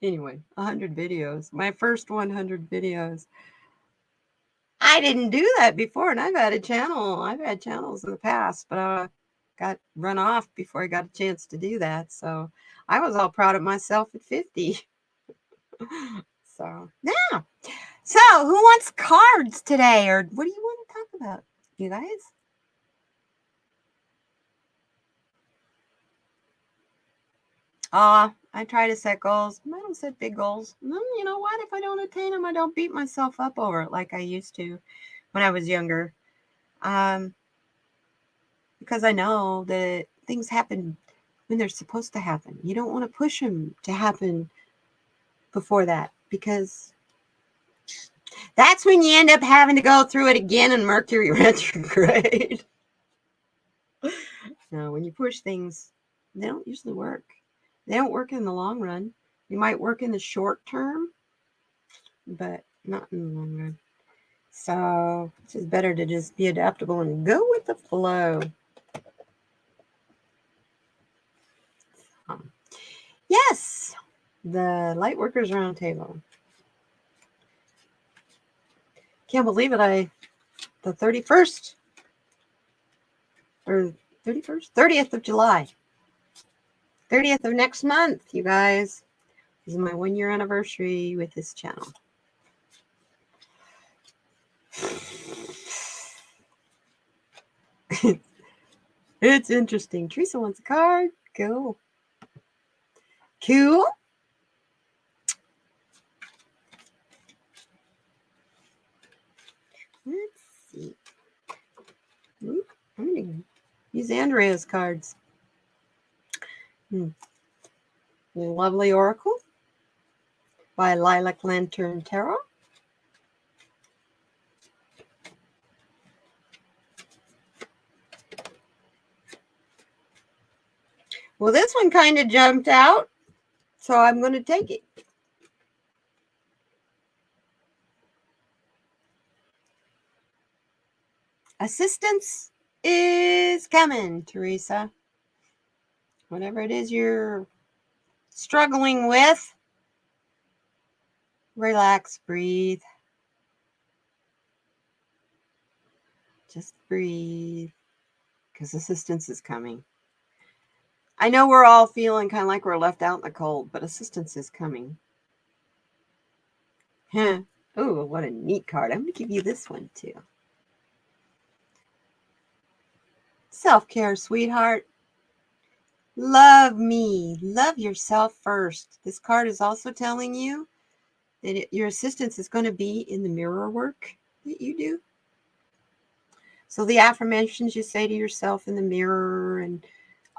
Anyway, 100 videos. My first 100 videos. I didn't do that before, and I've had channels in the past, but I got run off before I got a chance to do that. So I was all proud of myself at 50. So yeah. So who wants cards today, or what do you want to talk about, you guys? I try to set goals. I don't set big goals. You know what? If I don't attain them, I don't beat myself up over it like I used to when I was younger. Because I know that things happen when they're supposed to happen. You don't want to push them to happen before that, because that's when you end up having to go through it again in Mercury retrograde. No, when you push things, they don't usually work. They don't work in the long run. You might work in the short term, but not in the long run. So it's just better to just be adaptable and go with the flow. Yes, the Lightworkers Roundtable. Can't believe it. The 31st or 31st, 30th of July, 30th of next month, you guys. This is my 1-year anniversary with this channel. It's interesting. Teresa wants a card. Cool. Cool. Let's see. I'm going to use Andrea's cards. Lovely Oracle by Lilac Lantern Tarot. Well, this one kind of jumped out, so I'm going to take it. Assistance is coming, Teresa. Whatever it is you're struggling with, relax, breathe. Just breathe, because assistance is coming. I know we're all feeling kind of like we're left out in the cold, but assistance is coming. Oh, what a neat card. I'm going to give you this one too. Self-care, sweetheart. Love me. Love yourself first. This card is also telling you that your assistance is going to be in the mirror work that you do. So the affirmations you say to yourself in the mirror and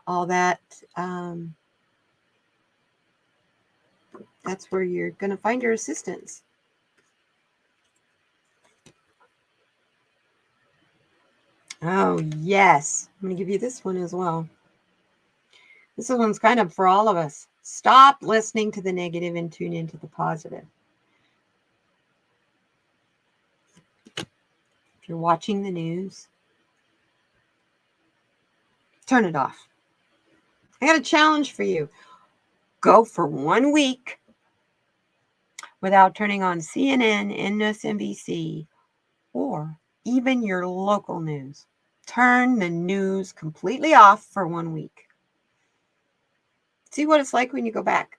all that, that's where you're going to find your assistance. Oh, yes. I'm going to give you this one as well. This one's kind of for all of us. Stop listening to the negative and tune into the positive. If you're watching the news, turn it off. I got a challenge for you. Go for 1 week without turning on CNN, MSNBC, or even your local news. Turn the news completely off for 1 week. See what it's like when you go back.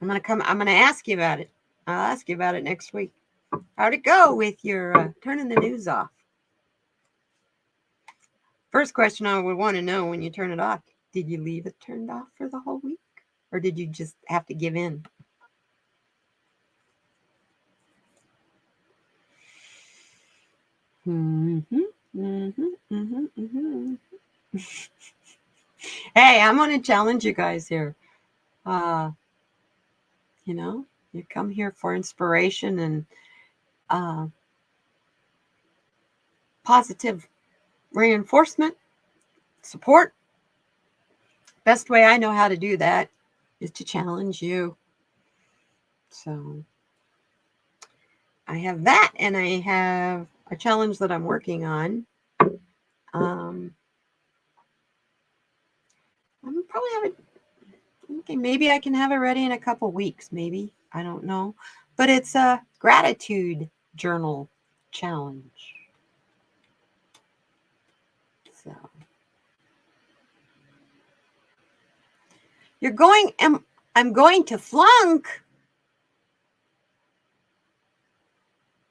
I'm going to ask you about it. I'll ask you about it next week. How'd it go with your turning the news off? First question I would want to know when you turn it off, did you leave it turned off for the whole week? Or did you just have to give in? Hey, I'm going to challenge you guys here. You know, you come here for inspiration and positive reinforcement, support. Best way I know how to do that is to challenge you. So I have that, and I have a challenge that I'm working on. I'm probably have it. Okay, maybe I can have it ready in a couple weeks. Maybe, I don't know, but it's a gratitude journal challenge. So you're going. I'm going to flunk.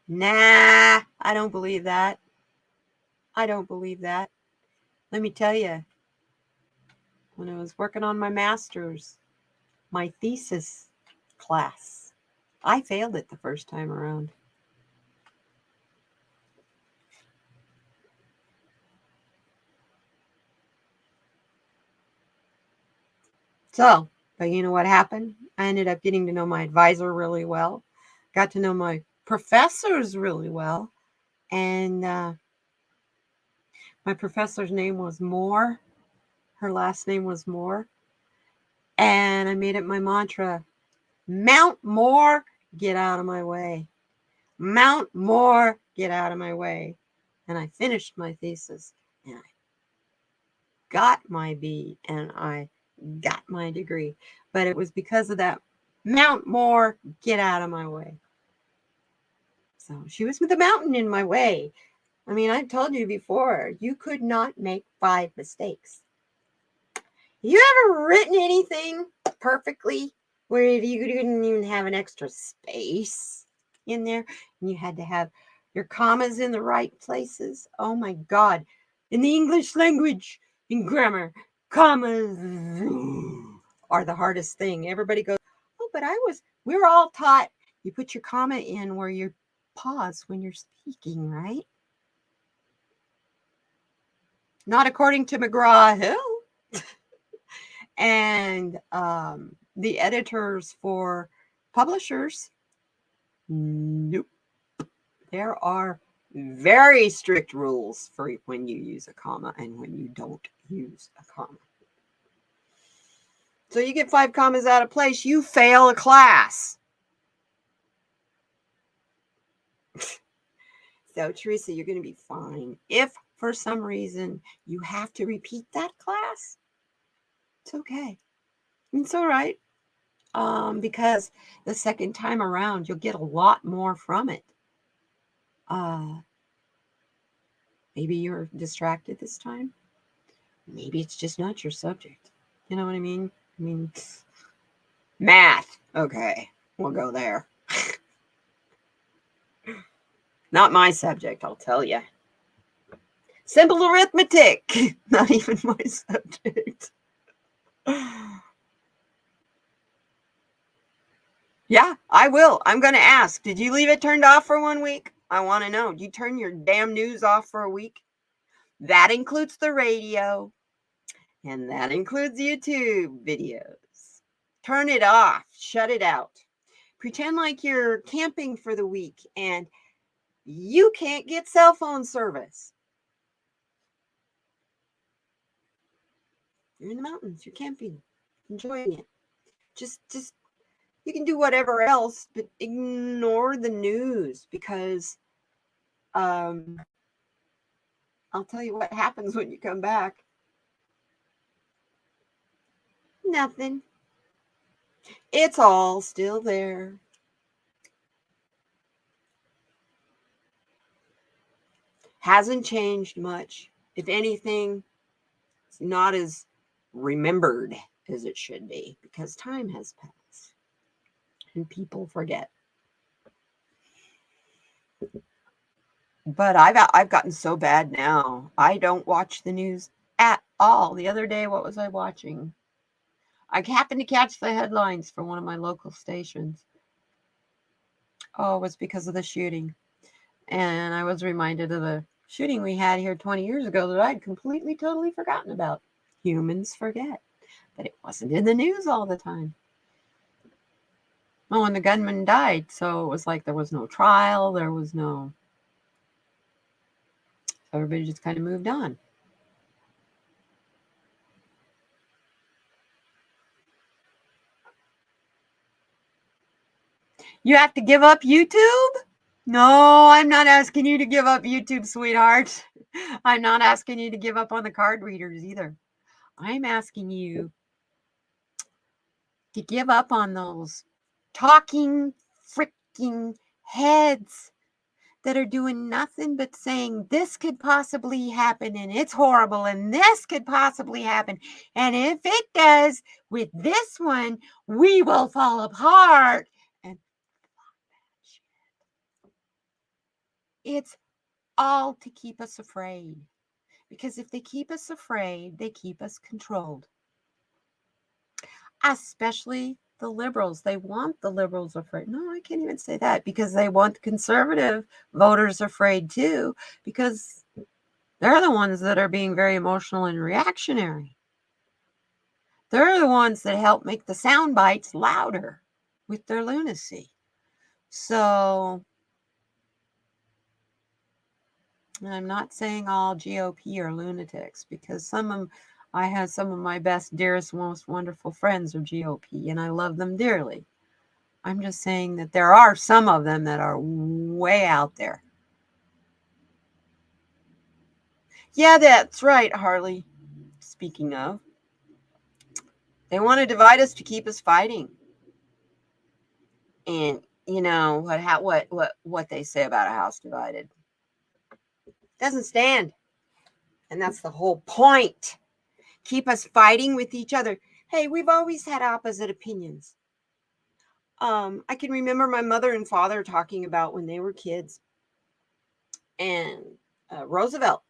Nah, I don't believe that. I don't believe that. Let me tell you, when I was working on my master's, my thesis class, I failed it the first time around. So, but you know what happened? I ended up getting to know my advisor really well, got to know my professors really well, and my professor's name was Moore. Her last name was Moore. And I made it my mantra, Mount Moore, get out of my way. Mount Moore, get out of my way. And I finished my thesis, and I got my B, and I got my degree. But it was because of that, Mount Moore, get out of my way. So she was with a mountain in my way. I mean, I've told you before, you could not make 5 mistakes. You ever written anything perfectly where you didn't even have an extra space in there and you had to have your commas in the right places? Oh my God. In the English language, in grammar, commas are the hardest thing. Everybody goes, oh, but we were all taught you put your comma in where you pause when you're speaking, right? Not according to McGraw-Hill. And the editors for publishers, nope. There are very strict rules for when you use a comma and when you don't use a comma. So you get 5 commas out of place, you fail a class. So Teresa, you're going to be fine. If for some reason you have to repeat that class, it's okay. It's all right. Because the second time around, you'll get a lot more from it. Maybe you're distracted this time. Maybe it's just not your subject. You know what I mean? I mean, math. Okay, we'll go there. Not my subject, I'll tell you. Simple arithmetic. Not even my subject. Yeah, I will. I'm going to ask. Did you leave it turned off for 1 week? I want to know. Did you turn your damn news off for a week? That includes the radio. And that includes YouTube videos. Turn it off. Shut it out. Pretend like you're camping for the week and you can't get cell phone service. You're in the mountains. You're camping. Enjoying it. Just you can do whatever else, but ignore the news because I'll tell you what happens when you come back. Nothing. It's all still there. Hasn't changed much. If anything, it's not as remembered as it should be because time has passed and people forget. But I've gotten so bad now. I don't watch the news at all. The other day, what was I watching? I happened to catch the headlines for one of my local stations. Oh, it was because of the shooting. And I was reminded of the shooting we had here 20 years ago that I'd completely, totally forgotten about. Humans forget. But it wasn't in the news all the time. Oh, and the gunman died. So it was like there was no trial. There was no... Everybody just kind of moved on. You have to give up YouTube? No, I'm not asking you to give up YouTube, sweetheart. I'm not asking you to give up on the card readers either. I'm asking you to give up on those talking freaking heads that are doing nothing but saying this could possibly happen and it's horrible and this could possibly happen. And if it does with this one, we will fall apart. And it's all to keep us afraid. Because if they keep us afraid, they keep us controlled. Especially the liberals. They want the liberals afraid. No, I can't even say that because they want conservative voters afraid too, because they're the ones that are being very emotional and reactionary. They're the ones that help make the sound bites louder with their lunacy. So I'm not saying all GOP are lunatics because I have some of my best, dearest, most wonderful friends are GOP and I love them dearly. I'm just saying that there are some of them that are way out there. Yeah, that's right, Harley. Speaking of, they want to divide us to keep us fighting. And you know, what they say about a house divided. Doesn't stand. And that's the whole point. Keep us fighting with each other. Hey, we've always had opposite opinions. I can remember my mother and father talking about when they were kids, and Roosevelt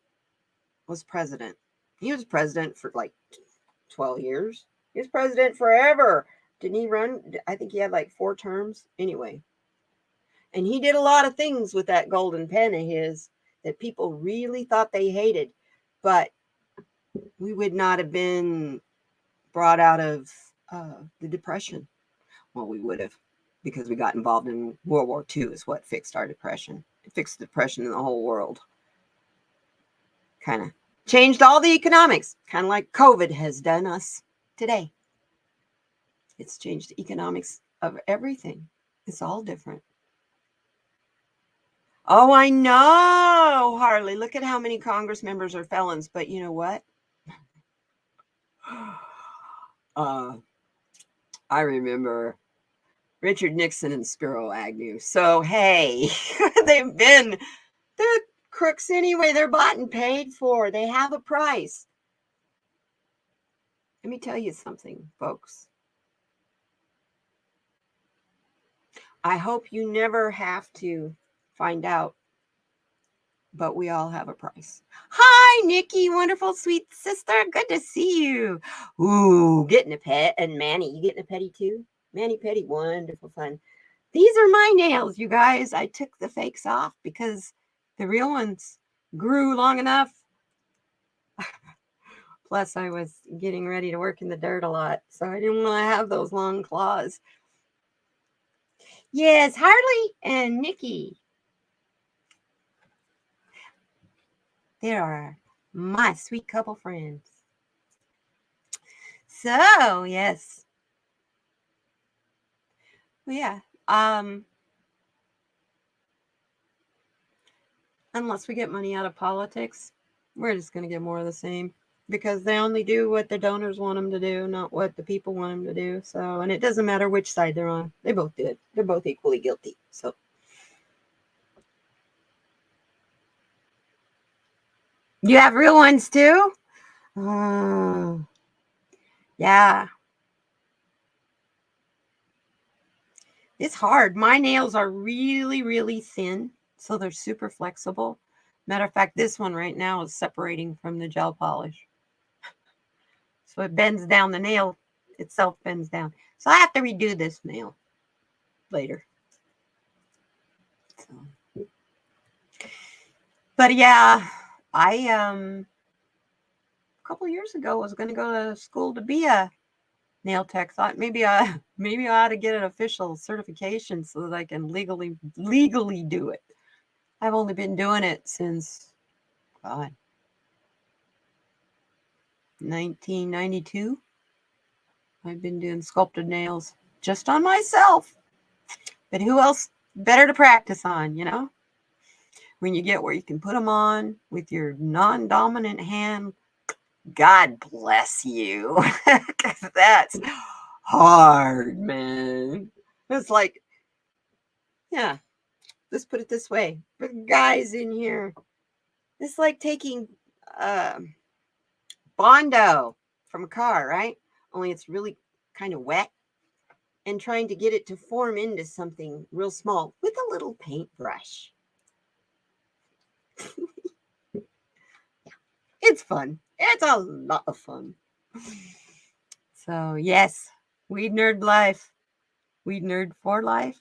was president. He was president for like 12 years. He was president forever. Didn't he run? I think he had like 4 terms. Anyway. And he did a lot of things with that golden pen of his that people really thought they hated. But we would not have been brought out of the Depression. Well, we would have, because we got involved in World War II is what fixed our depression. It fixed the depression in the whole world. Kind of changed all the economics, kind of like COVID has done us today. It's changed the economics of everything. It's all different. Oh, I know, Harley. Look at how many Congress members are felons. But you know what? I remember Richard Nixon and Spiro Agnew. So, hey, they're crooks anyway. They're bought and paid for. They have a price. Let me tell you something, folks. I hope you never have to find out, but we all have a price. Hi, Nikki, wonderful, sweet sister. Good to see you. Ooh, getting a pet. And Manny, you getting a petty too? Manny Petty, wonderful fun. These are my nails, you guys. I took the fakes off because the real ones grew long enough. Plus, I was getting ready to work in the dirt a lot, so I didn't want to have those long claws. Yes, Harley and Nikki. They are my sweet couple friends. So, yes. Well, yeah. Unless we get money out of politics, we're just going to get more of the same, because they only do what the donors want them to do, not what the people want them to do. So, and it doesn't matter which side they're on. They both do it. They're both equally guilty. So, you have real ones too? Yeah. It's hard. My nails are really, really thin, so they're super flexible. Matter of fact, this one right now is separating from the gel polish. So it bends down. The nail itself bends down. So I have to redo this nail later. So. But yeah, I a couple years ago was going to go to school to be a nail tech. Thought maybe I ought to get an official certification so that I can legally do it. I've only been doing it since, God, 1992. I've been doing sculpted nails just on myself. But who else better to practice on, you know? When you get where you can put them on with your non-dominant hand, God bless you. Because that's hard, man. It's like, yeah, let's put it this way. For the guys in here, it's like taking Bondo from a car, right? Only it's really kind of wet, and trying to get it to form into something real small with a little paintbrush. It's fun. It's a lot of fun. So, yes, weed nerd life. Weed nerd for life.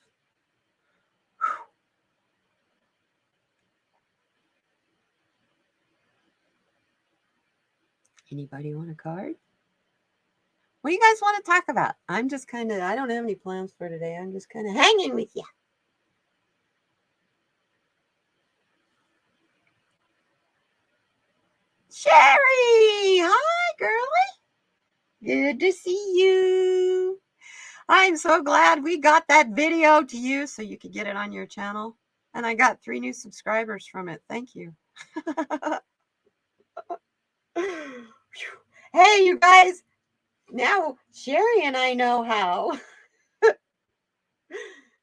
Anybody want a card? What do you guys want to talk about? I'm just kind of, I don't have any plans for today. I'm just kind of hanging with you. Sherry! Hi, girlie. Good to see you. I'm so glad we got that video to you so you could get it on your channel. And I got 3 new subscribers from it. Thank you. Hey, you guys. Now, Sherry and I know how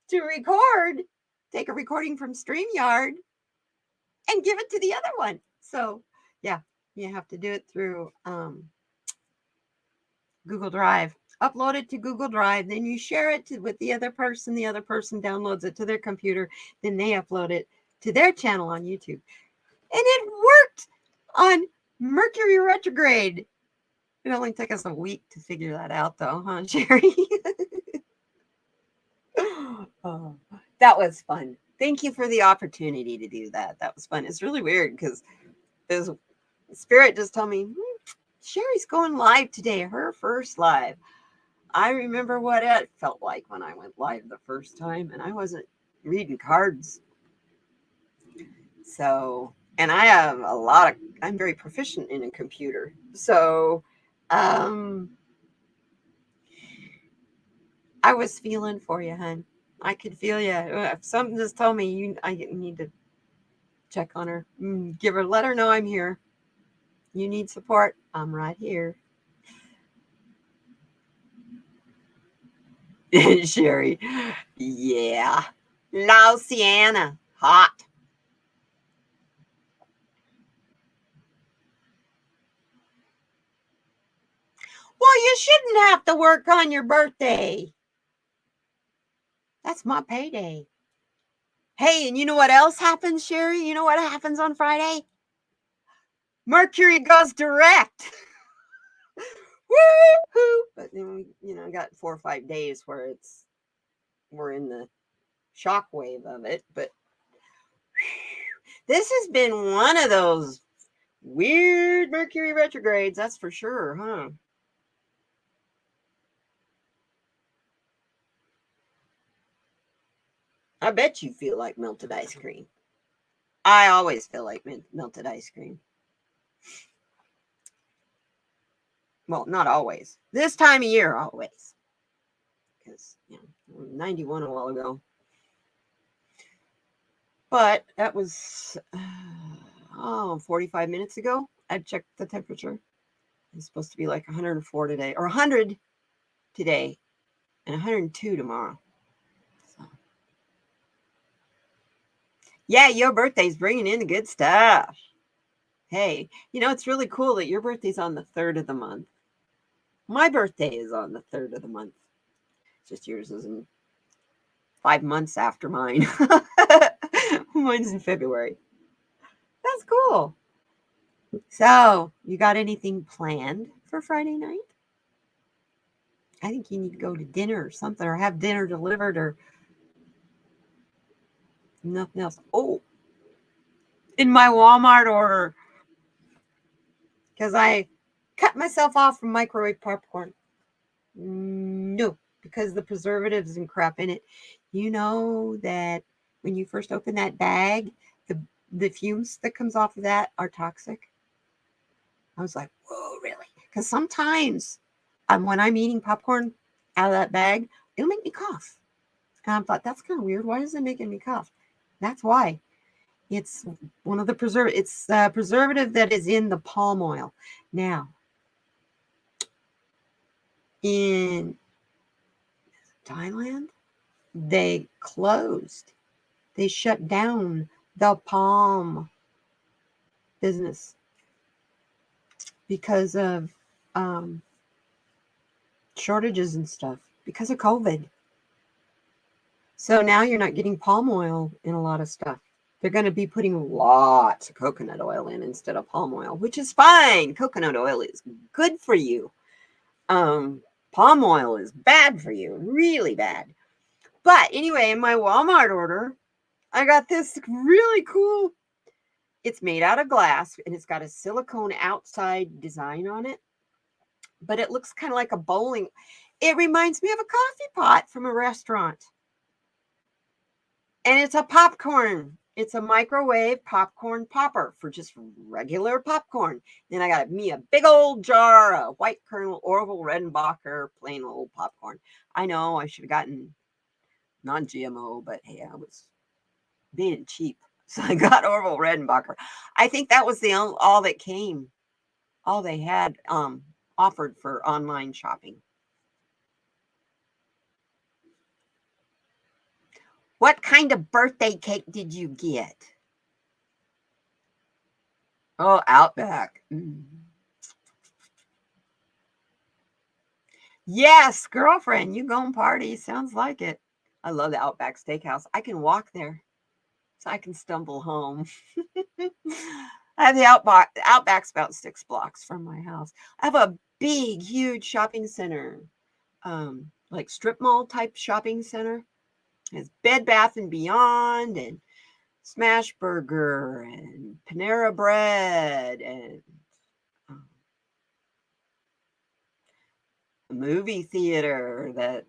to record, take a recording from StreamYard and give it to the other one. So yeah, you have to do it through Google Drive. Upload it to Google Drive, then you share it with the other person. The other person downloads it to their computer, then they upload it to their channel on YouTube. And it worked on Mercury retrograde. It only took us a week to figure that out, though, huh, Sherry? Oh, that was fun. Thank you for the opportunity to do that. That was fun. It's really weird because this spirit just told me, Sherry's going live today, her first live. I remember what it felt like when I went live the first time, and I wasn't reading cards. So, and I have I'm very proficient in a computer. So, I was feeling for you, hon. I could feel you. If something just told me I need to check on her, let her know I'm here. You need support, I'm right here. Sherry, yeah. Lausiana, hot. Well, you shouldn't have to work on your birthday. That's my payday. Hey, and you know what else happens, Sherry? You know what happens on Friday? Mercury goes direct. Woo-hoo! But then we, got 4 or 5 days where we're in the shock wave of it. But this has been one of those weird Mercury retrogrades, that's for sure, huh? I bet you feel like melted ice cream. I always feel like melted ice cream. Well, not always. This time of year, always. Because, 91 a while ago. But that was, 45 minutes ago. I checked the temperature. It's supposed to be like 104 today, or 100 today, and 102 tomorrow. So. Yeah, your birthday's bringing in the good stuff. Hey, it's really cool that your birthday's on the 3rd of the month. My birthday is on the 3rd of the month. Just yours isn't 5 months after mine. Mine's in February. That's cool. So, you got anything planned for Friday night? I think you need to go to dinner or something, or have dinner delivered, or nothing else. Oh, in my Walmart order, because I cut myself off from microwave popcorn. No, because the preservatives and crap in it. You know that when you first open that bag, the fumes that comes off of that are toxic. I was like, whoa, really? Because sometimes when I'm eating popcorn out of that bag, it'll make me cough. And I thought, that's kind of weird. Why is it making me cough? That's why. It's one of the it's a preservative that is in the palm oil. Now, in Thailand, they closed. They shut down the palm business because of shortages and stuff, because of COVID. So now you're not getting palm oil in a lot of stuff. They're going to be putting lots of coconut oil in instead of palm oil, which is fine. Coconut oil is good for you. Palm oil is bad for you, really bad. But anyway, in my Walmart order, I got this really cool. It's made out of glass, and it's got a silicone outside design on it. But it looks kind of like a bowling. It reminds me of a coffee pot from a restaurant. And it's a popcorn. It's a microwave popcorn popper for just regular popcorn. Then I got me a big old jar of white kernel Orville Redenbacher plain old popcorn. I know I should have gotten non-GMO, but hey, I was being cheap. So I got Orville Redenbacher. I think that was all that came, all they had offered for online shopping. What kind of birthday cake did you get? Oh, Outback. Yes, girlfriend, you going party. Sounds like it. I love the Outback Steakhouse. I can walk there, so I can stumble home. I have the Outback. Outback's about 6 blocks from my house. I have a big, huge shopping center, like strip mall type shopping center. It's Bed Bath and Beyond and Smash Burger and Panera Bread and um, a movie theater that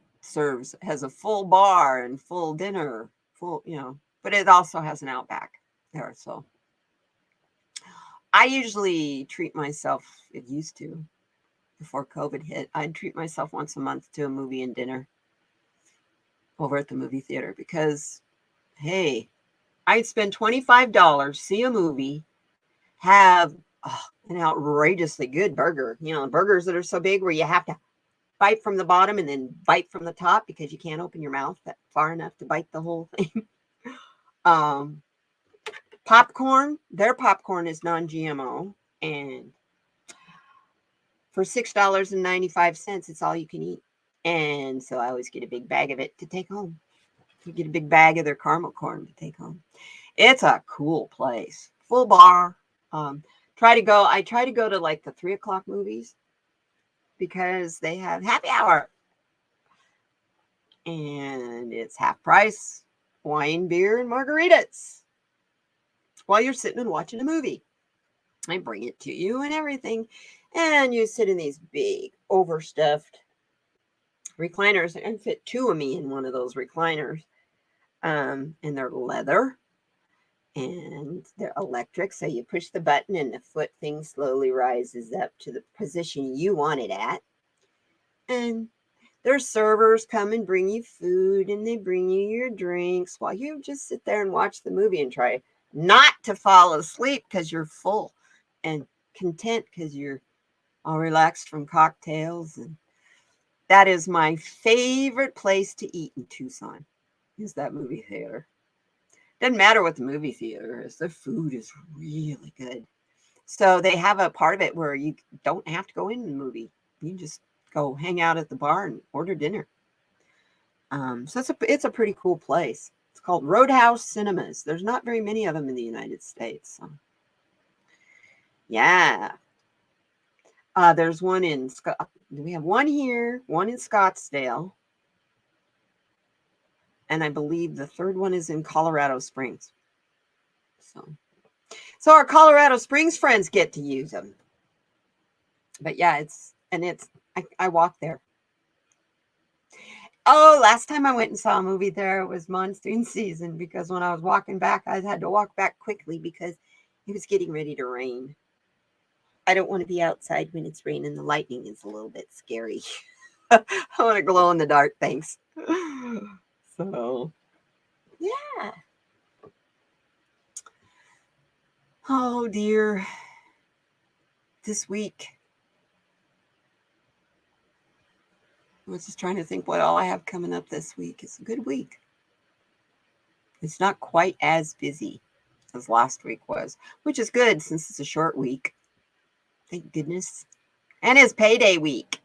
has a full bar and full dinner, but it also has an Outback there. So I usually treat myself, it used to, before COVID hit, I'd treat myself once a month to a movie and dinner over at the movie theater because, hey, I'd spend $25, see a movie, have an outrageously good burger. Burgers that are so big where you have to bite from the bottom and then bite from the top because you can't open your mouth that far enough to bite the whole thing. Popcorn, their popcorn is non-GMO, and for $6.95, it's all you can eat. And so I always get a big bag of it to take home. You get a big bag of their caramel corn to take home. It's a cool place. Full bar. I try to go to like the 3:00 movies because they have happy hour. And it's half price wine, beer, and margaritas while you're sitting and watching a movie. I bring it to you and everything. And you sit in these big, overstuffed recliners and fit 2 of me in one of those recliners. And they're leather and they're electric. So you push the button and the foot thing slowly rises up to the position you want it at. And their servers come and bring you food and they bring you your drinks while you just sit there and watch the movie and try not to fall asleep because you're full and content because you're all relaxed from cocktails. And that is my favorite place to eat in Tucson, is that movie theater. Doesn't matter what the movie theater is, the food is really good. So they have a part of it where you don't have to go in the movie. You just go hang out at the bar and order dinner. So it's a pretty cool place. It's called Roadhouse Cinemas. There's not very many of them in the United States. So. Yeah. There's one in we have one here, one in Scottsdale, and I believe the third one is in Colorado Springs. So our Colorado Springs friends get to use them. But yeah, I walk there. Oh, last time I went and saw a movie there, it was monsoon season because when I was walking back, I had to walk back quickly because it was getting ready to rain. I don't want to be outside when it's raining. The lightning is a little bit scary. I want to glow in the dark, thanks. So, yeah. Oh, dear. This week. I was just trying to think what all I have coming up this week. It's a good week. It's not quite as busy as last week was, which is good since it's a short week. Thank goodness. And it's payday week.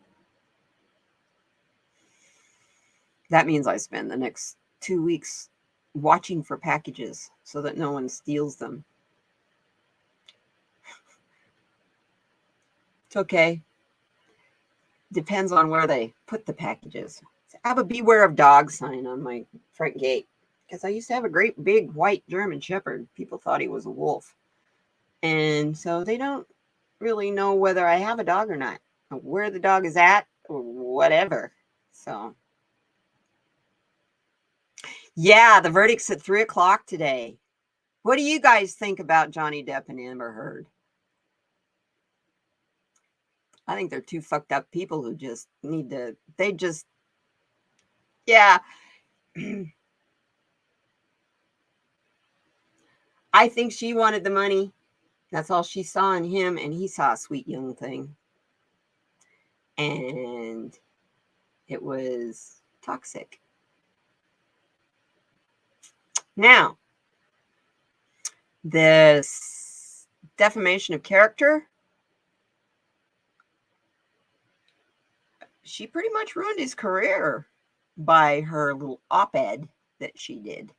That means I spend the next 2 weeks watching for packages so that no one steals them. It's okay. Depends on where they put the packages. I have a beware of dog sign on my front gate because I used to have a great big white German Shepherd. People thought he was a wolf. And so they don't really know whether I have a dog or not, or where the dog is at, or whatever. So, yeah, the verdict's at 3:00 today. What do you guys think about Johnny Depp and Amber Heard? I think they're two fucked up people who just yeah. I think she wanted the money. That's all she saw in him, and he saw a sweet young thing. And it was toxic. Now, this defamation of character, she pretty much ruined his career by her little op-ed that she did.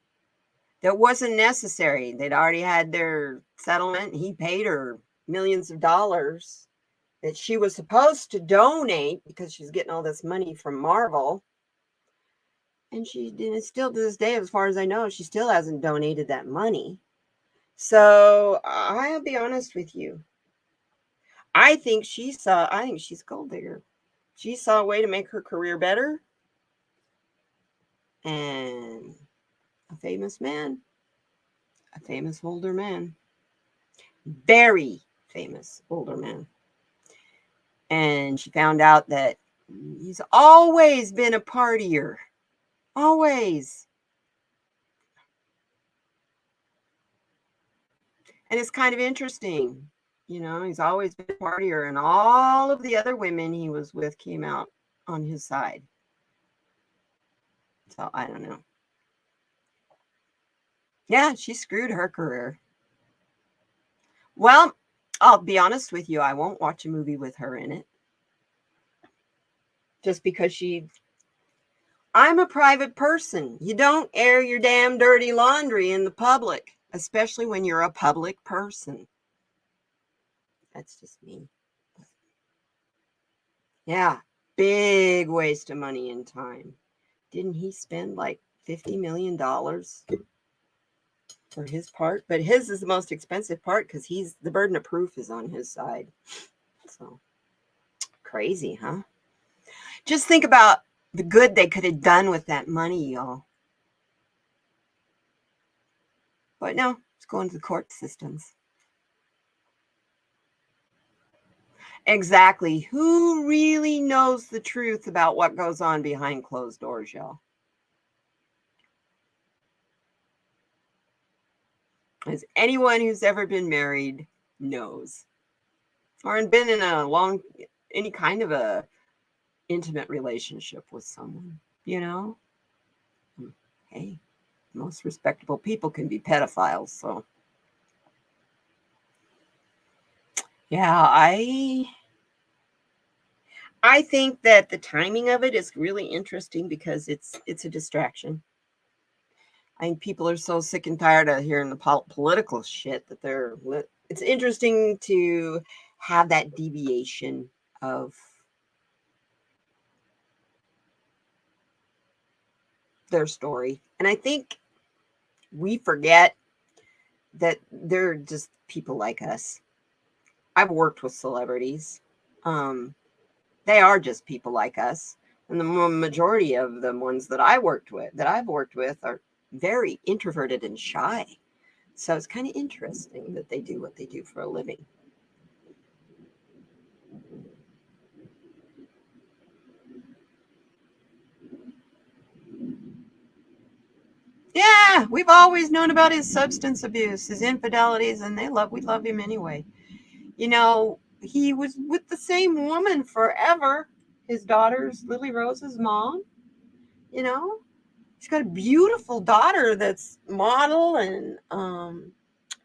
That wasn't necessary. They'd already had their settlement. He paid her millions of dollars that she was supposed to donate because she's getting all this money from Marvel. And she didn't, still to this day, as far as I know, she still hasn't donated that money. So I'll be honest with you. I think she's a gold digger. She saw a way to make her career better. And a famous older man, very famous older man. And she found out that he's always been a partier. Always. And it's kind of interesting. You know, he's always been a partier, and all of the other women he was with came out on his side. So I don't know. Yeah, she screwed her career. Well, I'll be honest with you, I won't watch a movie with her in it. Just because I'm a private person. You don't air your damn dirty laundry in the public, especially when you're a public person. That's just me. Yeah, big waste of money and time. Didn't he spend like $50 million for his part? But his is the most expensive part because the burden of proof is on his side. So crazy, huh? Just think about the good they could have done with that money, y'all. But no, it's going to the court systems. Exactly. Who really knows the truth about what goes on behind closed doors, y'all? As anyone who's ever been married knows, or been in any kind of a intimate relationship with someone, you know? Hey, most respectable people can be pedophiles, so. Yeah, I think that the timing of it is really interesting because it's a distraction. I think people are so sick and tired of hearing the political shit that it's interesting to have that deviation of their story. And I think we forget that they're just people like us. I've worked with celebrities. They are just people like us. And the majority of the ones that I've worked with are very introverted and shy. So it's kind of interesting that they do what they do for a living. Yeah, we've always known about his substance abuse, his infidelities, and we love him anyway. You know, he was with the same woman forever. His daughter's Lily Rose's mom, you know. She's got a beautiful daughter that's model and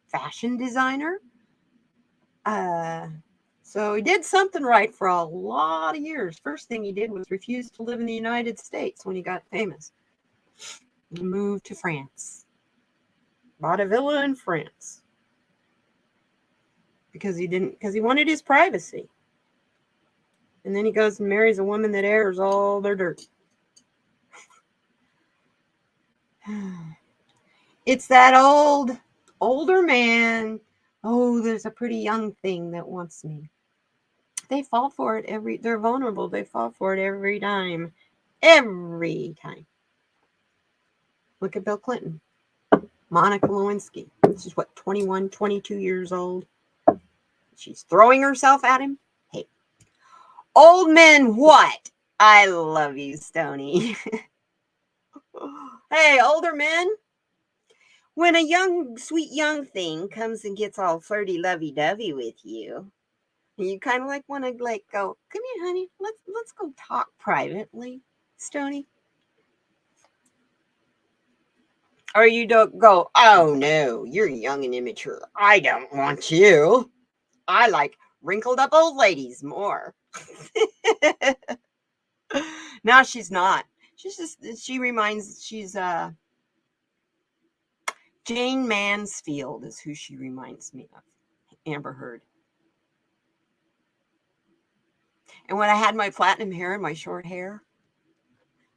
fashion designer. So he did something right for a lot of years. First thing he did was refuse to live in the United States when he got famous. He moved to France. Bought a villa in France. Because he wanted his privacy. And then he goes and marries a woman that airs all their dirt. It's that older man. Oh, there's a pretty young thing that wants me. They fall for it they're vulnerable. They fall for it every time. Every time. Look at Bill Clinton. Monica Lewinsky. She's 21, 22 years old. She's throwing herself at him. Hey, old men what? I love you, Stony. Hey, older men. When a sweet young thing comes and gets all flirty lovey-dovey with you, you kind of want to go, come here, honey. Let's go talk privately, Stony. Or you don't go, oh no, you're young and immature. I don't want you. I like wrinkled up old ladies more. No, she's not. She's Jane Mansfield is who she reminds me of. Amber Heard. And when I had my platinum hair and my short hair,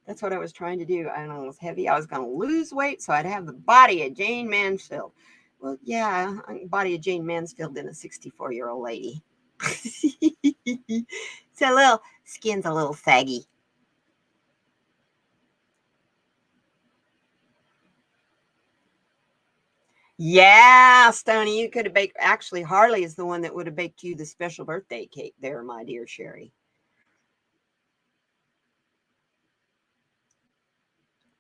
that's what I was trying to do. I was heavy. I was going to lose weight so I'd have the body of Jane Mansfield. Well, yeah, body of Jane Mansfield in a 64-year-old lady. It's a little, skin's a little saggy. Yeah, Stony, you could have baked. Actually, Harley is the one that would have baked you the special birthday cake there, my dear Sherry.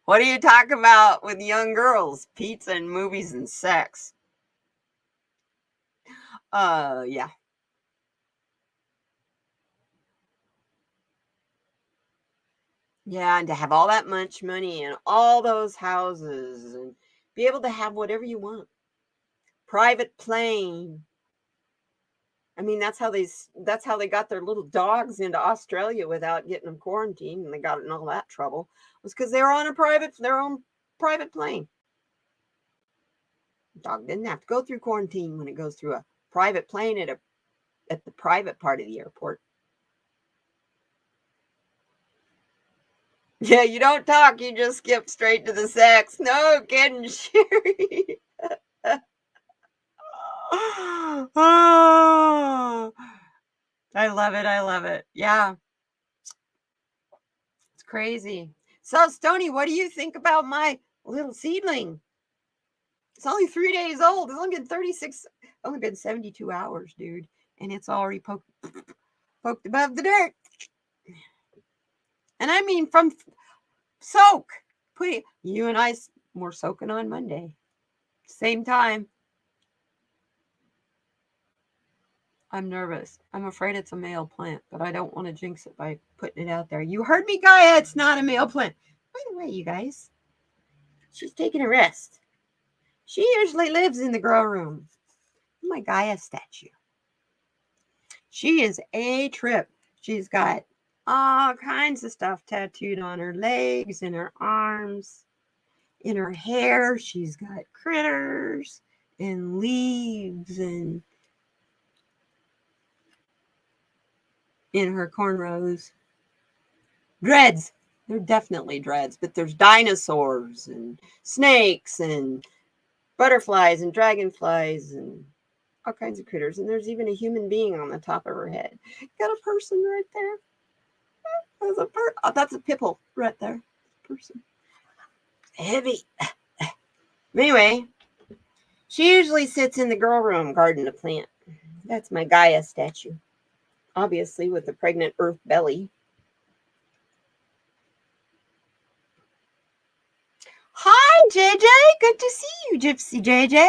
What do you talk about with young girls? Pizza and movies and sex. Yeah. Yeah, and to have all that much money and all those houses and be able to have whatever you want. Private plane. I mean, that's how they got their little dogs into Australia without getting them quarantined, and they got in all that trouble. Was because they were on their own private plane. The dog didn't have to go through quarantine when it goes through a private plane at the private part of the airport. Yeah, you don't talk, you just skip straight to the sex. No kidding, Sherry. Oh, I love it. I love it. Yeah, it's crazy. So, Stony, what do you think about my little seedling? It's only 3 days old. It's only been 72 hours, dude. And it's already poked above the dirt. And I mean, from soak. You and I were soaking on Monday. Same time. I'm nervous. I'm afraid it's a male plant, but I don't want to jinx it by putting it out there. You heard me, Gaia. It's not a male plant. By the way, you guys, she's taking a rest. She usually lives in the grow room. My Gaia statue. She is a trip. She's got all kinds of stuff tattooed on her legs, in her arms, in her hair. She's got critters and leaves and in her cornrows. Dreads. They're definitely dreads, but there's dinosaurs and snakes and butterflies and dragonflies and all kinds of critters. And there's even a human being on the top of her head. Got a person right there. That's a pipple right there. Person. Heavy. Anyway, she usually sits in the girl room guarding the plant. That's my Gaia statue. Obviously, with the pregnant earth belly. Hi, JJ. Good to see you, Gypsy JJ.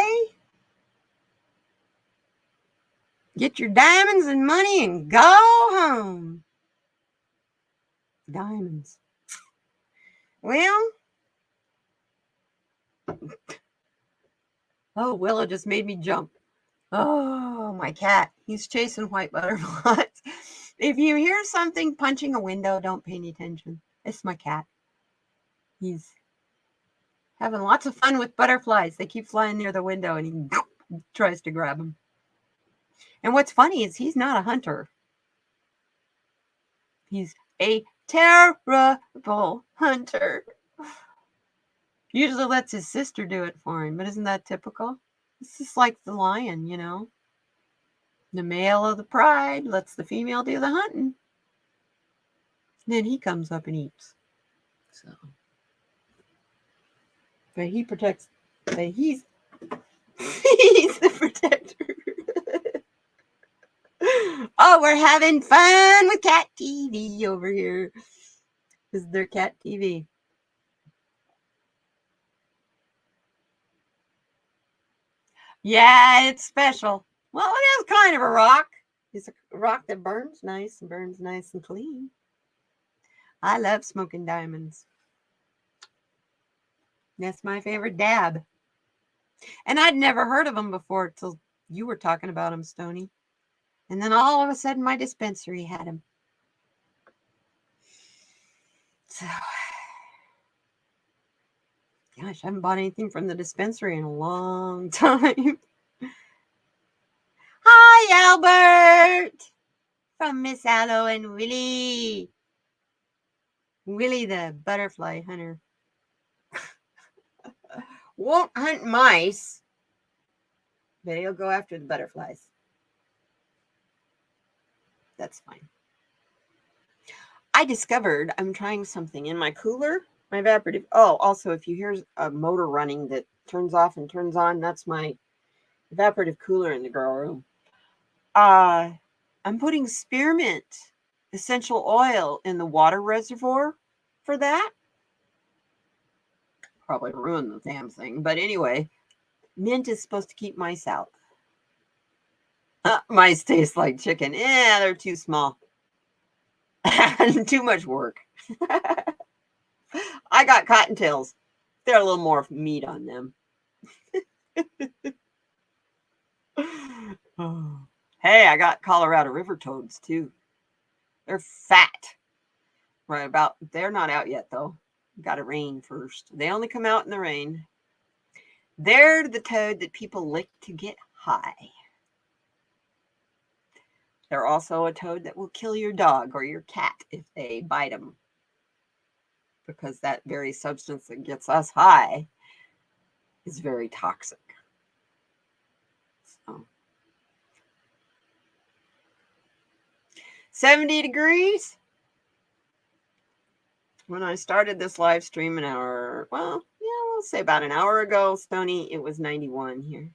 Get your diamonds and money and go home. Diamonds. Well, oh, Willow just made me jump. Oh, my cat. He's chasing white butterflies. If you hear something punching a window, don't pay any attention. It's my cat. He's having lots of fun with butterflies. They keep flying near the window and he tries to grab them. And what's funny is he's not a hunter. He's a terrible hunter. Usually lets his sister do it for him, but isn't that typical? It's just like the lion, you know. The male of the pride lets the female do the hunting. Then he comes up and eats. So, but he protects. But he's he's the protector. Oh, we're having fun with cat TV over here. This is their cat TV. Yeah, it's special. Well, it is kind of a rock. It's a rock that burns nice and clean. I love smoking diamonds. That's my favorite dab. And I'd never heard of them before till you were talking about them, Stony. And then all of a sudden, my dispensary had them. So, gosh, I haven't bought anything from the dispensary in a long time. Hi, Albert! From Miss Aloe and Willie. Willie the butterfly hunter. Won't hunt mice, but he'll go after the butterflies. That's fine. I discovered I'm trying something in my cooler, my evaporative. Oh, also, if you hear a motor running that turns off and turns on, that's my evaporative cooler in the grow room. I'm putting spearmint essential oil in the water reservoir for that. Probably ruin the damn thing, but anyway, mint is supposed to keep mice out. Mice taste like chicken. Yeah, they're too small. Too much work. I got cottontails. They're a little more meat on them. Oh. Hey, I got Colorado river toads too. They're fat. Right about. They're not out yet though. Got to rain first. They only come out in the rain. They're the toad that people lick to get high. They're also a toad that will kill your dog or your cat if they bite them, because that very substance that gets us high is very toxic. So, 70 degrees. When I started this live stream we'll say about an hour ago, Stony, it was 91 here.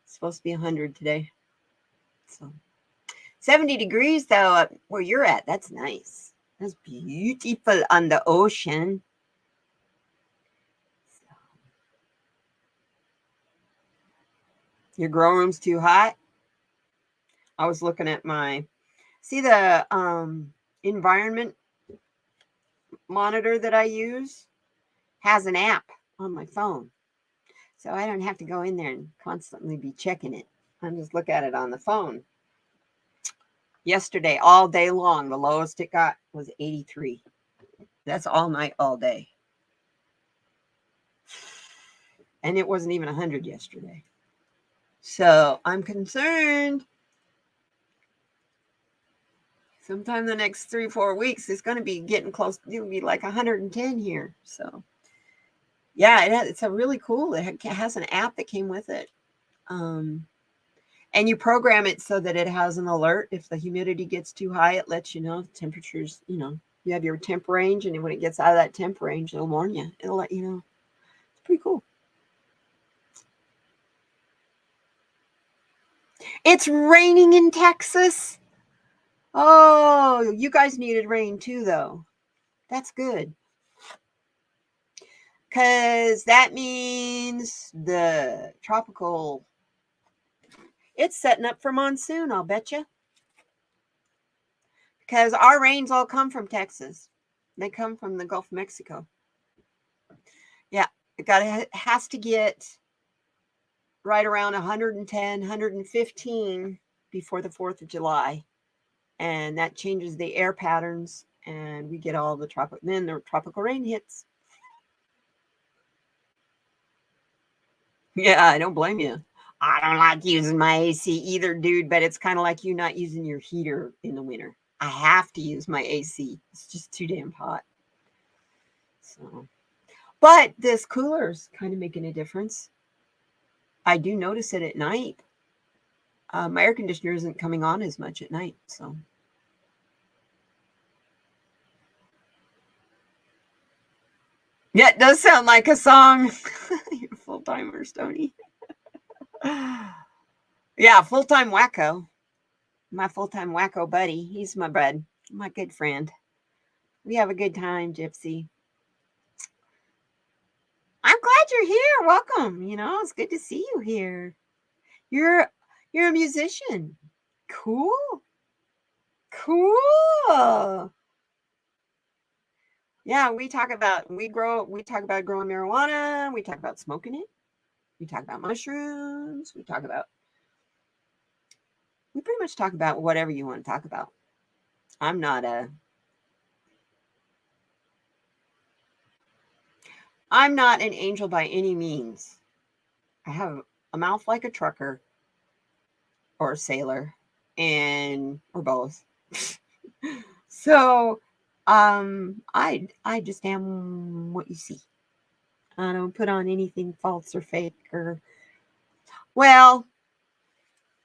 It's supposed to be 100 today. So 70 degrees though, up where you're at. That's nice. That's beautiful on the ocean. So. Your grow room's too hot? I was looking at the environment monitor that I use has an app on my phone. So I don't have to go in there and constantly be checking it. I just look at it on the phone. Yesterday, all day long, the lowest it got was 83. That's all night, all day. And it wasn't even 100 yesterday. So I'm concerned. Sometime the next 3-4 weeks, it's going to be getting close. It'll be like 110 here. So yeah, it's a really cool. It has an app that came with it. And you program it so that it has an alert. If the humidity gets too high, it lets you know the temperatures, you have your temp range. And when it gets out of that temp range, it'll warn you. It'll let you know. It's pretty cool. It's raining in Texas. Oh, you guys needed rain too, though. That's good. Because that means the tropical, it's setting up for monsoon, I'll bet you. Because our rains all come from Texas. They come from the Gulf of Mexico. Yeah, it has to get right around 110, 115 before the 4th of July. And that changes the air patterns, and we get all the then the tropical rain hits. Yeah, I don't blame you. I don't like using my AC either, dude, but it's kind of like you not using your heater in the winter. I have to use my AC. It's just too damn hot. So, but this cooler's kind of making a difference. I do notice it at night. My air conditioner isn't coming on as much at night, so. Yeah, it does sound like a song. You're full-timer, Stony. Yeah, full-time wacko. My full-time wacko buddy. He's my bud. My good friend. We have a good time, Gypsy. I'm glad you're here. Welcome. It's good to see you here. You're a musician. Cool. Yeah, Yeah, we talk about growing marijuana, we talk about smoking it, we talk about mushrooms, we pretty much talk about whatever you want to talk about. I'm not an angel by any means. I have a mouth like a trucker or a sailor, or both. So, I just am what you see. I don't put on anything false or fake well,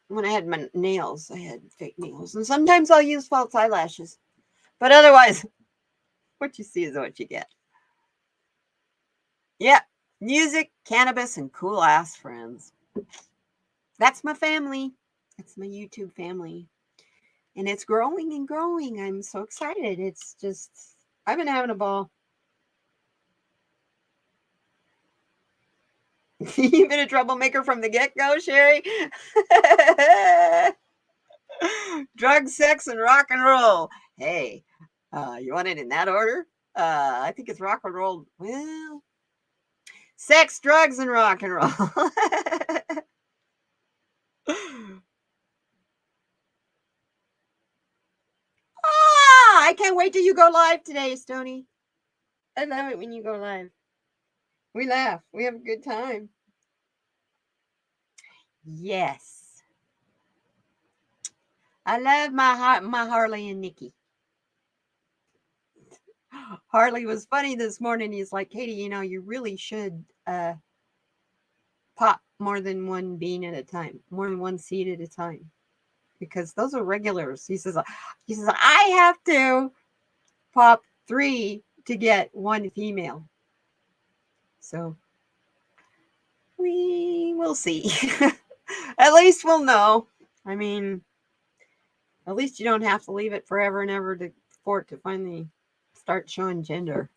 when I had my nails, I had fake nails, and sometimes I'll use false eyelashes. But otherwise, what you see is what you get. Yeah, music, cannabis, and cool ass friends. That's my family. That's my YouTube family. And it's growing and growing. I'm so excited. It's just, I've been having a ball. You've been a troublemaker from the get-go, Sherry? Drugs, sex, and rock and roll. Hey, you want it in that order? I think it's rock and roll. Well, sex, drugs, and rock and roll. I can't wait till you go live today, Stony. I love it when you go live. We laugh. We have a good time. Yes. I love my Harley and Nikki. Harley was funny this morning. He's like, Katie, you really should pop more than one bean at a time, more than one seed at a time, because those are regulars. He says, I have to pop 3 to get 1 female. So we will see. At least we'll know. I mean, at least you don't have to leave it forever and ever for it to finally start showing gender.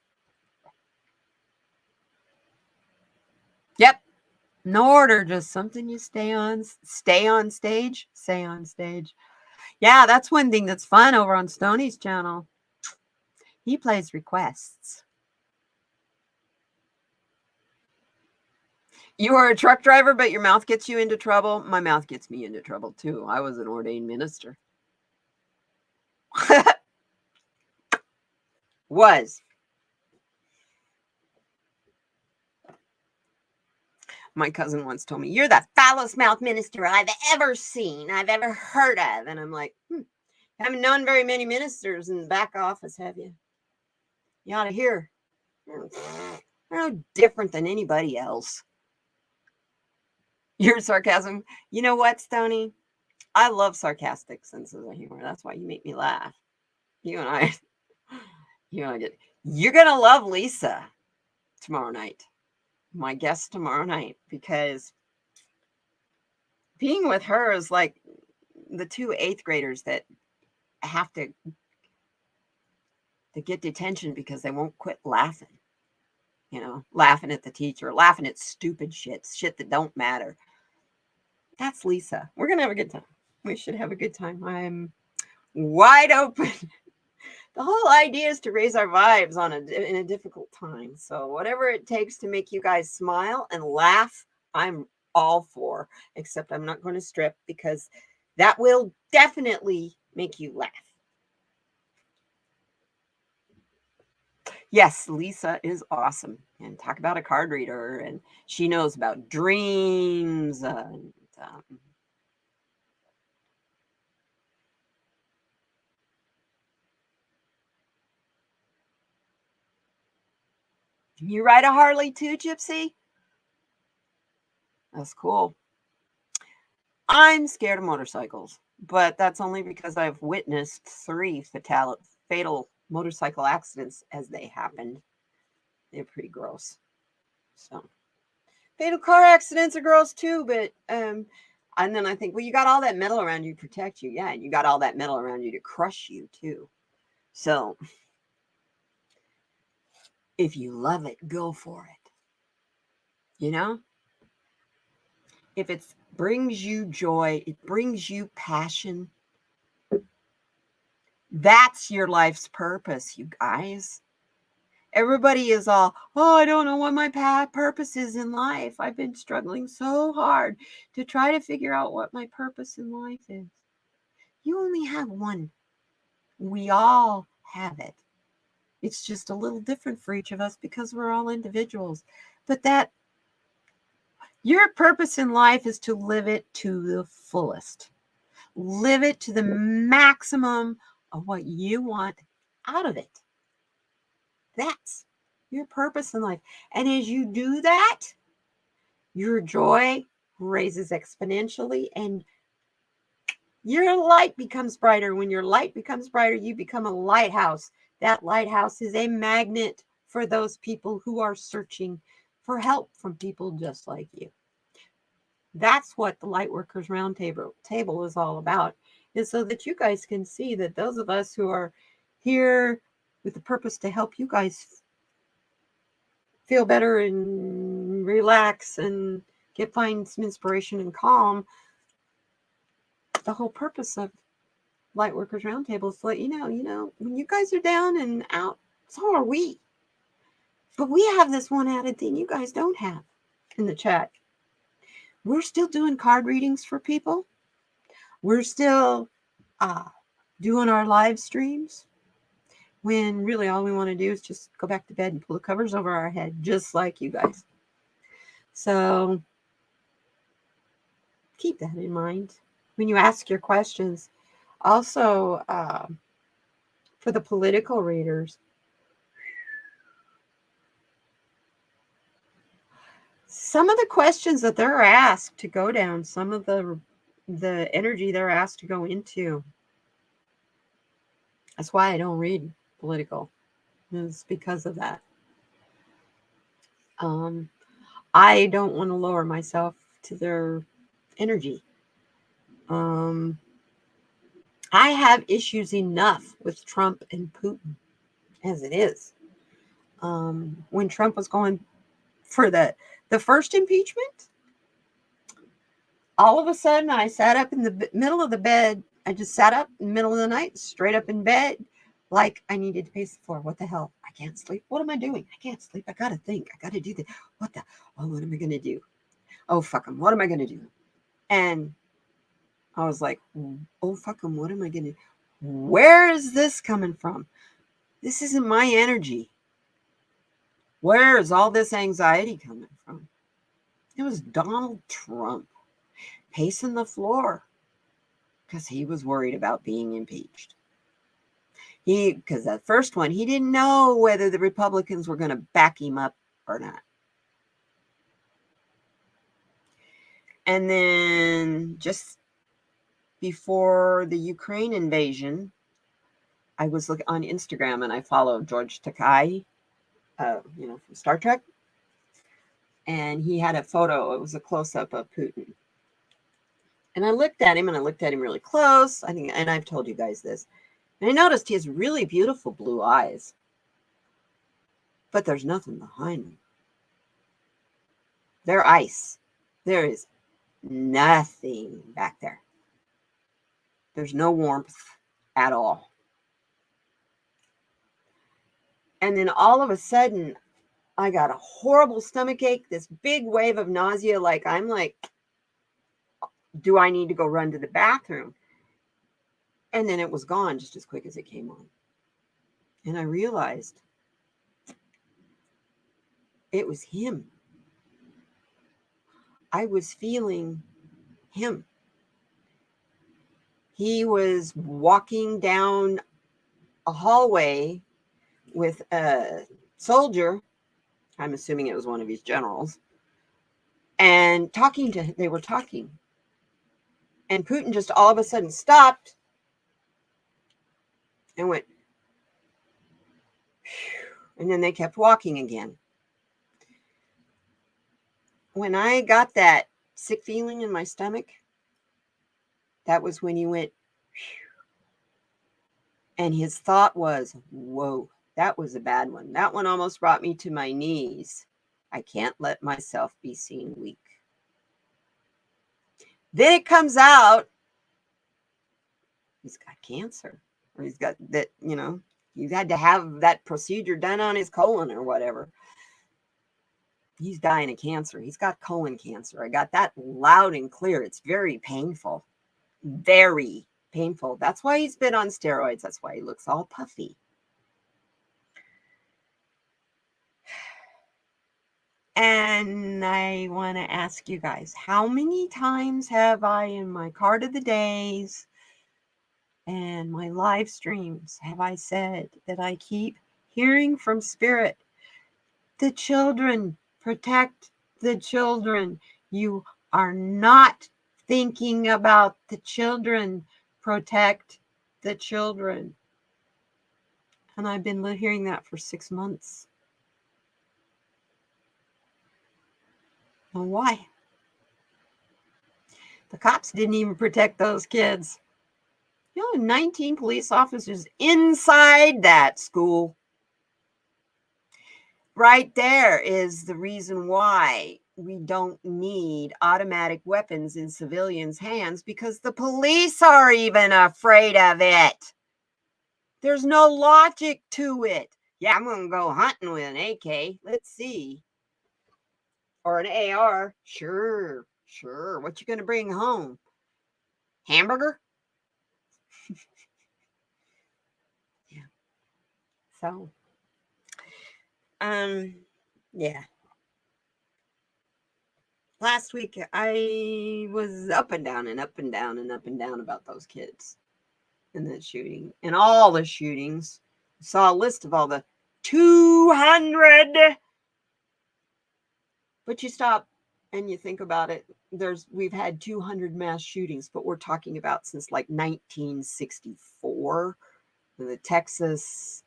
Yep. No order, just something you stay on stage. Yeah, that's one thing that's fun over on Stoney's channel. He plays requests. You are a truck driver, but your mouth gets you into trouble. My mouth gets me into trouble too. I was an ordained minister. Was. My cousin once told me, you're the foulest mouth minister I've ever seen, I've ever heard of. And I'm like, haven't known very many ministers in the back office, have you? You ought to hear. They're no different than anybody else. Your sarcasm. You know what, Stoney? I love sarcastic senses of humor. That's why you make me laugh. You and I get. You're gonna love Lisa tomorrow night. My guest tomorrow night, because being with her is like the 2 8th graders that have to get detention because they won't quit laughing. Laughing at the teacher, laughing at stupid shit that don't matter. That's Lisa. We're gonna have a good time. We should have a good time. I'm wide open. The whole idea is to raise our vibes in a difficult time. So whatever it takes to make you guys smile and laugh, I'm all for. Except I'm not going to strip, because that will definitely make you laugh. Yes, Lisa is awesome. And talk about a card reader. And she knows about dreams. And, you ride a Harley too, Gypsy? That's cool. I'm scared of motorcycles, but that's only because I've witnessed 3 fatal motorcycle accidents as they happened. They're pretty gross. So, fatal car accidents are gross too, but and then I think, well, you got all that metal around you to protect you. Yeah, and you got all that metal around you to crush you too. So, if you love it, go for it. If it brings you joy, it brings you passion, that's your life's purpose, you guys. Everybody is all, oh, I don't know what my purpose is in life. I've been struggling so hard to try to figure out what my purpose in life is. You only have one. We all have it. It's just a little different for each of us because we're all individuals. But that your purpose in life is to live it to the fullest. Live it to the maximum of what you want out of it. That's your purpose in life. And as you do that, your joy raises exponentially and your light becomes brighter. When your light becomes brighter, you become a lighthouse. That lighthouse is a magnet for those people who are searching for help from people just like you. That's what the Lightworkers Roundtable is all about, is so that you guys can see that those of us who are here with the purpose to help you guys feel better and relax and find some inspiration and calm. The whole purpose of Lightworkers Roundtable is to let you know, when you guys are down and out, so are we. But we have this one added thing you guys don't have in the chat. We're still doing card readings for people. We're still doing our live streams when really all we want to do is just go back to bed and pull the covers over our head, just like you guys. So keep that in mind when you ask your questions. Also, for the political readers, some of the questions that they're asked to go down, some of the energy they're asked to go into. That's why I don't read political. It's because of that. I don't want to lower myself to their energy. I have issues enough with Trump and Putin as it is. When Trump was going for the first impeachment, all of a sudden I sat up in the middle of the bed. I just sat up in the middle of the night, straight up in bed, like I needed to pace the floor. What the hell? I can't sleep. What am I doing? I can't sleep. I got to think. I got to do this. What am I going to do? Oh, fuck them. What am I going to do? And I was like, oh, fuck them. What am I going to do? Where is this coming from? This isn't my energy. Where is all this anxiety coming from? It was Donald Trump pacing the floor because he was worried about being impeached. Because that first one, he didn't know whether the Republicans were going to back him up or not. And then just before the Ukraine invasion, I was looking on Instagram and I followed George Takei, from Star Trek. And he had a photo. It was a close-up of Putin. And I looked at him really close. And I've told you guys this. And I noticed he has really beautiful blue eyes. But there's nothing behind them. They're ice. There is nothing back there. There's no warmth at all. And then all of a sudden, I got a horrible stomach ache, this big wave of nausea. I'm like, do I need to go run to the bathroom? And then it was gone just as quick as it came on. And I realized it was him. I was feeling him. He was walking down a hallway with a soldier. I'm assuming it was one of his generals. And they were talking. And Putin just all of a sudden stopped and went, phew, and then they kept walking again. When I got that sick feeling in my stomach, that was when he went, phew. And his thought was, whoa, that was a bad one. That one almost brought me to my knees. I can't let myself be seen weak. Then it comes out, he's got cancer, or he's got that, He had to have that procedure done on his colon or whatever. He's dying of cancer. He's got colon cancer. I got that loud and clear. It's very painful. Very painful. That's why he's been on steroids. That's why he looks all puffy. And I want to ask you guys, how many times have I in my card of the days and my live streams have I said that I keep hearing from Spirit, the children, protect the children. You are not thinking about the children, protect the children. And I've been hearing that for 6 months. And why? The cops didn't even protect those kids. 19 police officers inside that school. Right there is the reason why we don't need automatic weapons in civilians' hands, because the police are even afraid of it. There's no logic to it. Yeah, I'm going to go hunting with an AK. Let's see. Or an AR. Sure. What you going to bring home? Hamburger? Yeah. So, yeah. Last week, I was up and down about those kids and that shooting and all the shootings. I saw a list of all the 200. But you stop and you think about it. We've had 200 mass shootings, but we're talking about since like 1964, the Texas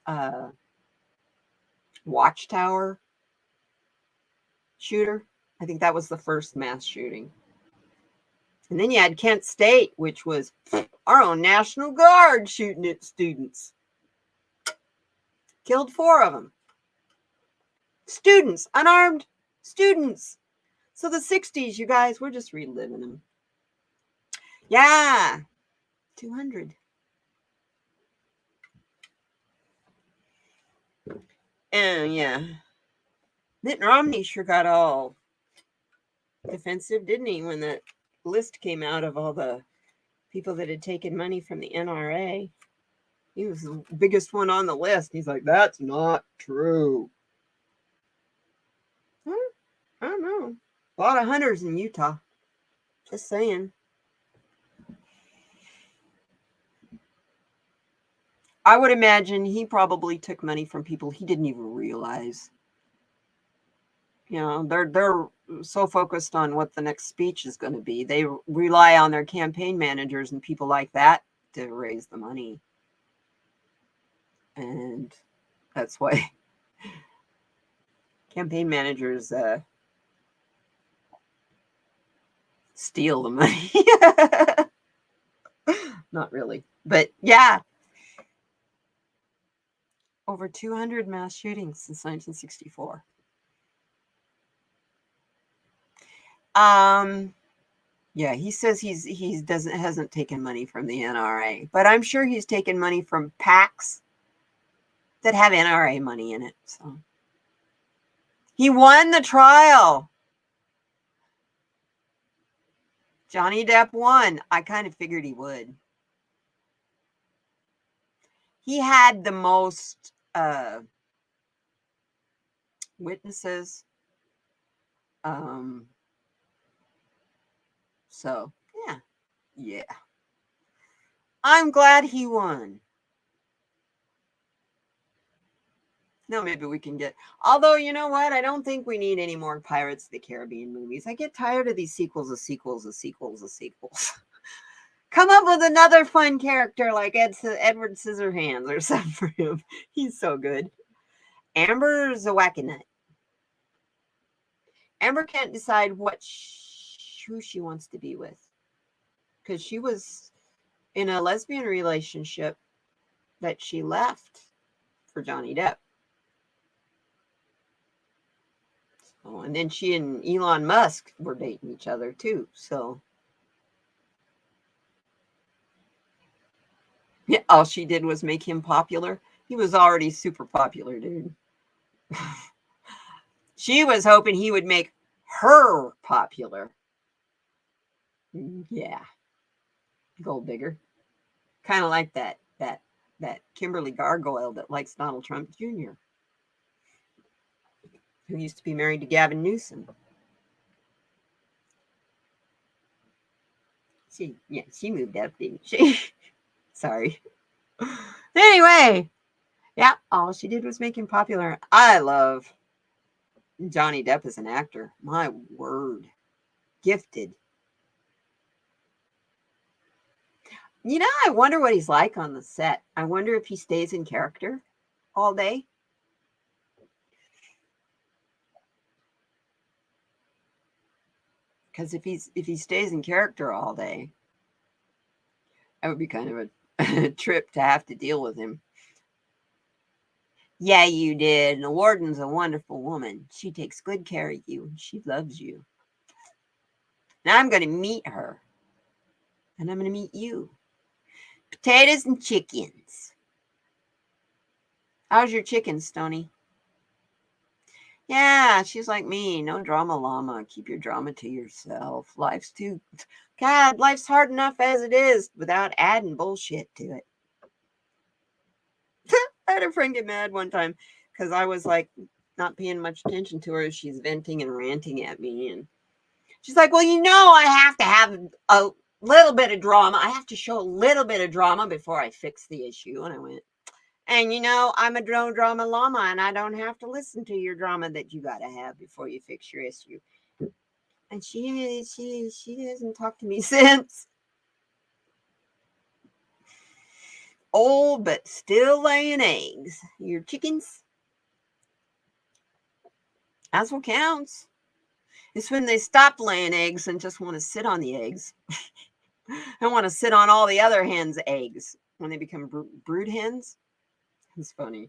Watchtower shooter. I think that was the first mass shooting. And then you had Kent State, which was our own National Guard shooting at students. Killed 4 of them. Students, unarmed students. So the 60s, you guys, we're just reliving them. Yeah, 200. And yeah, Mitt Romney sure got all defensive, didn't he, when that list came out of all the people that had taken money from the NRA. He was the biggest one on the list. He's like, that's not true. I don't know. A lot of hunters in Utah. Just saying. I would imagine he probably took money from people he didn't even realize. They're so focused on what the next speech is going to be. They rely on their campaign managers and people like that to raise the money. And that's why campaign managers steal the money. Not really. But yeah. Over 200 mass shootings since 1964. Yeah, he says he hasn't taken money from the NRA, but I'm sure he's taken money from PACs that have NRA money in it. So he won the trial. Johnny Depp won. I kind of figured he would. He had the most witnesses. So yeah. I'm glad he won. No, maybe we can get. Although, you know what? I don't think we need any more Pirates of the Caribbean movies. I get tired of these sequels. Come up with another fun character like Edward Scissorhands or something for him. He's so good. Amber's a wacky nut. Amber can't decide who she wants to be with, because she was in a lesbian relationship that she left for Johnny Depp. So, and then she and Elon Musk were dating each other too. So yeah, all she did was make him popular. He was already super popular, dude. She was hoping he would make her popular. Yeah. Gold digger. Kind of like that Kimberly Gargoyle that likes Donald Trump Jr., who used to be married to Gavin Newsom. She moved up, didn't she? Sorry. Anyway, yeah, all she did was make him popular. I love Johnny Depp as an actor. My word. Gifted. You know, I wonder what he's like on the set. I wonder if he stays in character all day. Because if he stays in character all day, that would be kind of a trip to have to deal with him. Yeah, you did. And the warden's a wonderful woman. She takes good care of you. She loves you. Now I'm going to meet her. And I'm going to meet you. Potatoes and chickens. How's your chicken, Stony? Yeah, she's like me. No drama llama. Keep your drama to yourself. Life's hard enough as it is without adding bullshit to it. I had a friend get mad one time because I was like not paying much attention to her. She's venting and ranting at me. And she's like, well, I have to have a little bit of drama. I have to show a little bit of drama before I fix the issue. And I went, and I'm a no drama llama, and I don't have to listen to your drama that you got to have before you fix your issue. And she hasn't talked to me since. Old, but still laying eggs. Your chickens. That's what counts. It's when they stop laying eggs and just want to sit on the eggs. I want to sit on all the other hens' eggs when they become brood hens. It's funny.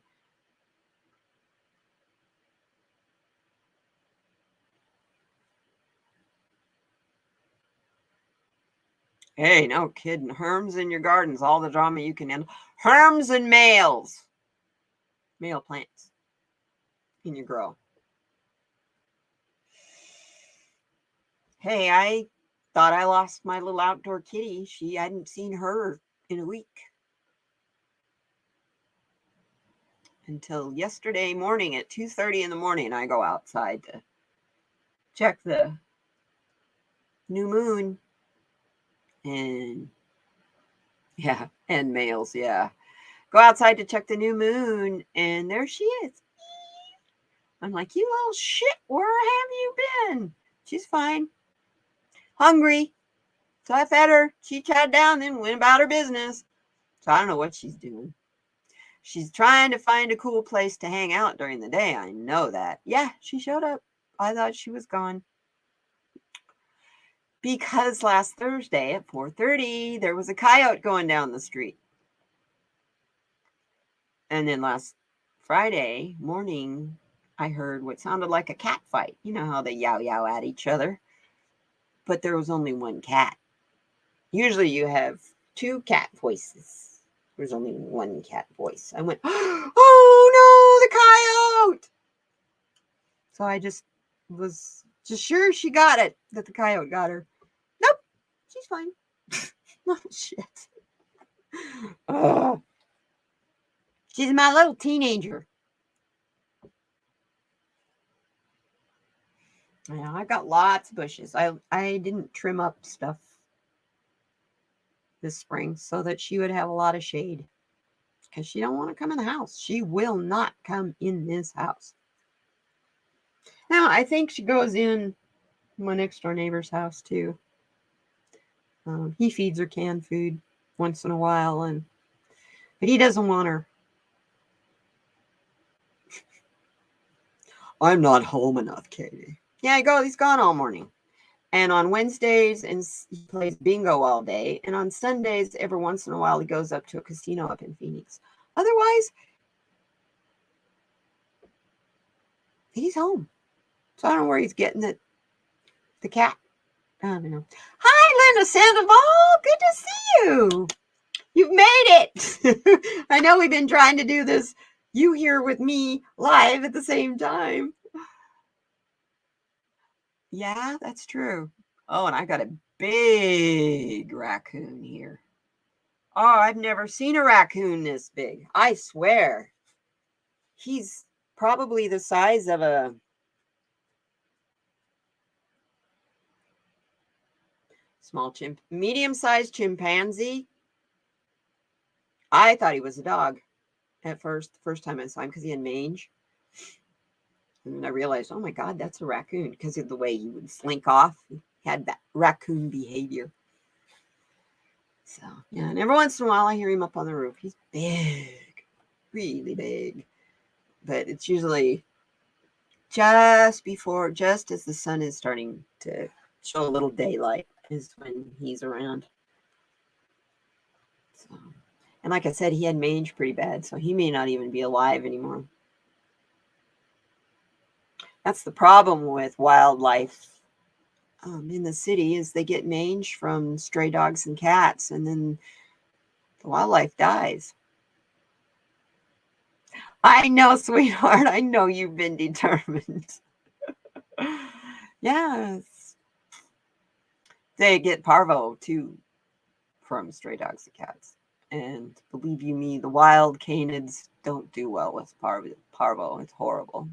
Hey, no kidding. Herms in your gardens, all the drama you can handle. Herms and males. Male plants in your grow. Hey, I thought I lost my little outdoor kitty. I hadn't seen her in a week. Until yesterday morning at 2:30 in the morning, I go outside to check the new moon. And males, yeah. Go outside to check the new moon, and there she is. I'm like, you little shit, where have you been? She's fine. Hungry. So I fed her. She chatted down, then went about her business. So I don't know what she's doing. She's trying to find a cool place to hang out during the day. I know that. Yeah, she showed up. I thought she was gone. Because last Thursday at 4:30, there was a coyote going down the street. And then last Friday morning, I heard what sounded like a cat fight. You know how they yow yow at each other. But there was only one cat. Usually you have two cat voices. There's only one cat voice. I went, oh no, the coyote! So I just was just sure she got it, that the coyote got her. Nope, she's fine. Oh, shit. Oh. She's my little teenager. Yeah, I got lots of bushes. I didn't trim up stuff this spring so that she would have a lot of shade. Because she don't want to come in the house. She will not come in this house. Now, I think she goes in my next door neighbor's house too. He feeds her canned food once in a while, but he doesn't want her. I'm not home enough, Katie. Yeah, he's gone all morning. And on Wednesdays, he plays bingo all day. And on Sundays, every once in a while, he goes up to a casino up in Phoenix. Otherwise, he's home. So I don't know where he's getting the cat. I don't know. Hi, Linda Sandoval. Good to see you. You've made it. I know we've been trying to do this. You here with me live at the same time. Yeah, that's true. Oh, and I got a big raccoon here. Oh, I've never seen a raccoon this big. I swear. He's probably the size of a medium-sized chimpanzee. I thought he was a dog at first, the first time I saw him because he had mange. And then I realized, oh my God, that's a raccoon because of the way he would slink off. He had that raccoon behavior. So, yeah, and every once in a while I hear him up on the roof. He's big, really big. But it's usually just as the sun is starting to show a little daylight is when he's around. So, and like I said, he had mange pretty bad, so he may not even be alive anymore. That's the problem with wildlife in the city is they get mange from stray dogs and cats, and then the wildlife dies. I know, sweetheart. I know you've been determined. Yes. They get parvo, too, from stray dogs and cats. And believe you me, the wild canids don't do well with parvo. It's horrible.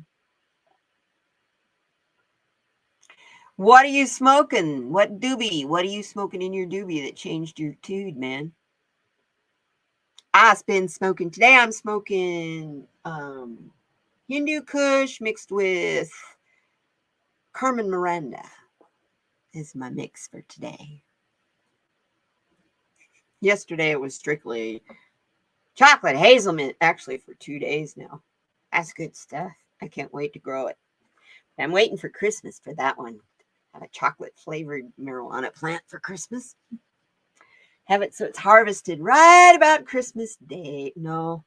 What are you smoking? What doobie? What are you smoking in your doobie that changed your tude, man? I've been smoking. Today I'm smoking Hindu Kush mixed with Carmen Miranda is my mix for today. Yesterday it was strictly chocolate hazelnut, actually for 2 days now. That's good stuff. I can't wait to grow it. I'm waiting for Christmas for that one. Have a chocolate flavored marijuana plant for Christmas. Have it so it's harvested right about Christmas Day. No.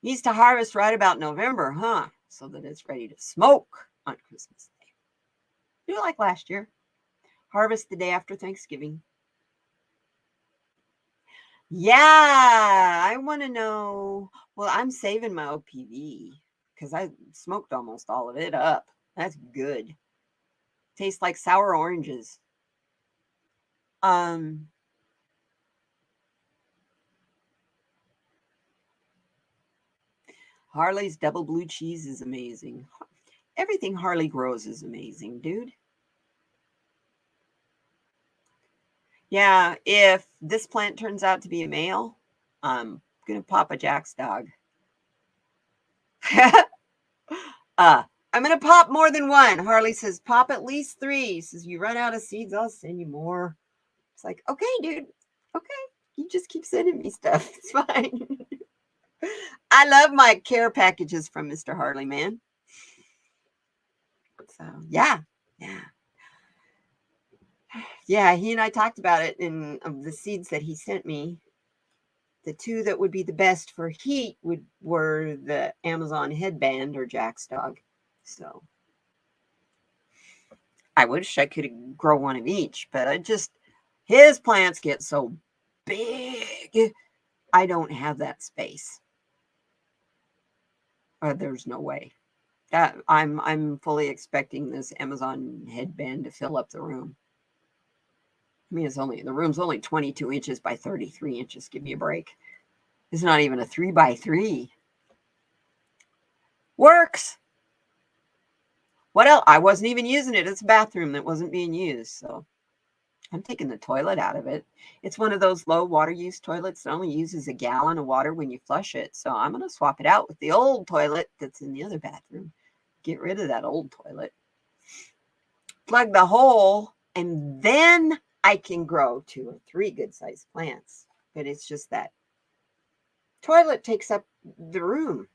Needs to harvest right about November, huh? So that it's ready to smoke on Christmas Day. Do it like last year. Harvest the day after Thanksgiving. Yeah, I want to know. Well, I'm saving my OPV because I smoked almost all of it up. That's good. Tastes like sour oranges. Harley's double blue cheese is amazing. Everything Harley grows is amazing, dude. Yeah, if this plant turns out to be a male, I'm gonna pop a Jack's dog. I'm gonna pop more than one. Harley says, pop at least 3. He says, you run out of seeds, I'll send you more. It's like, okay, dude. Okay. You just keep sending me stuff. It's fine. I love my care packages from Mr. Harley, man. So yeah. Yeah, he and I talked about it in the seeds that he sent me. The 2 that would be the best for heat were the Amazon headband or Jack's dog. So I wish I could grow one of each, but his plants get so big. I don't have that space. There's no way. That I'm fully expecting this Amazon headband to fill up the room. I mean, the room's only 22 inches by 33 inches. Give me a break. It's not even a 3x3. Works. What else? I wasn't even using it. It's a bathroom that wasn't being used. So I'm taking the toilet out of it. It's one of those low water use toilets that only uses a gallon of water when you flush it. So I'm going to swap it out with the old toilet that's in the other bathroom. Get rid of that old toilet. Plug the hole, and then I can grow 2 or 3 good-sized plants. But it's just that toilet takes up the room.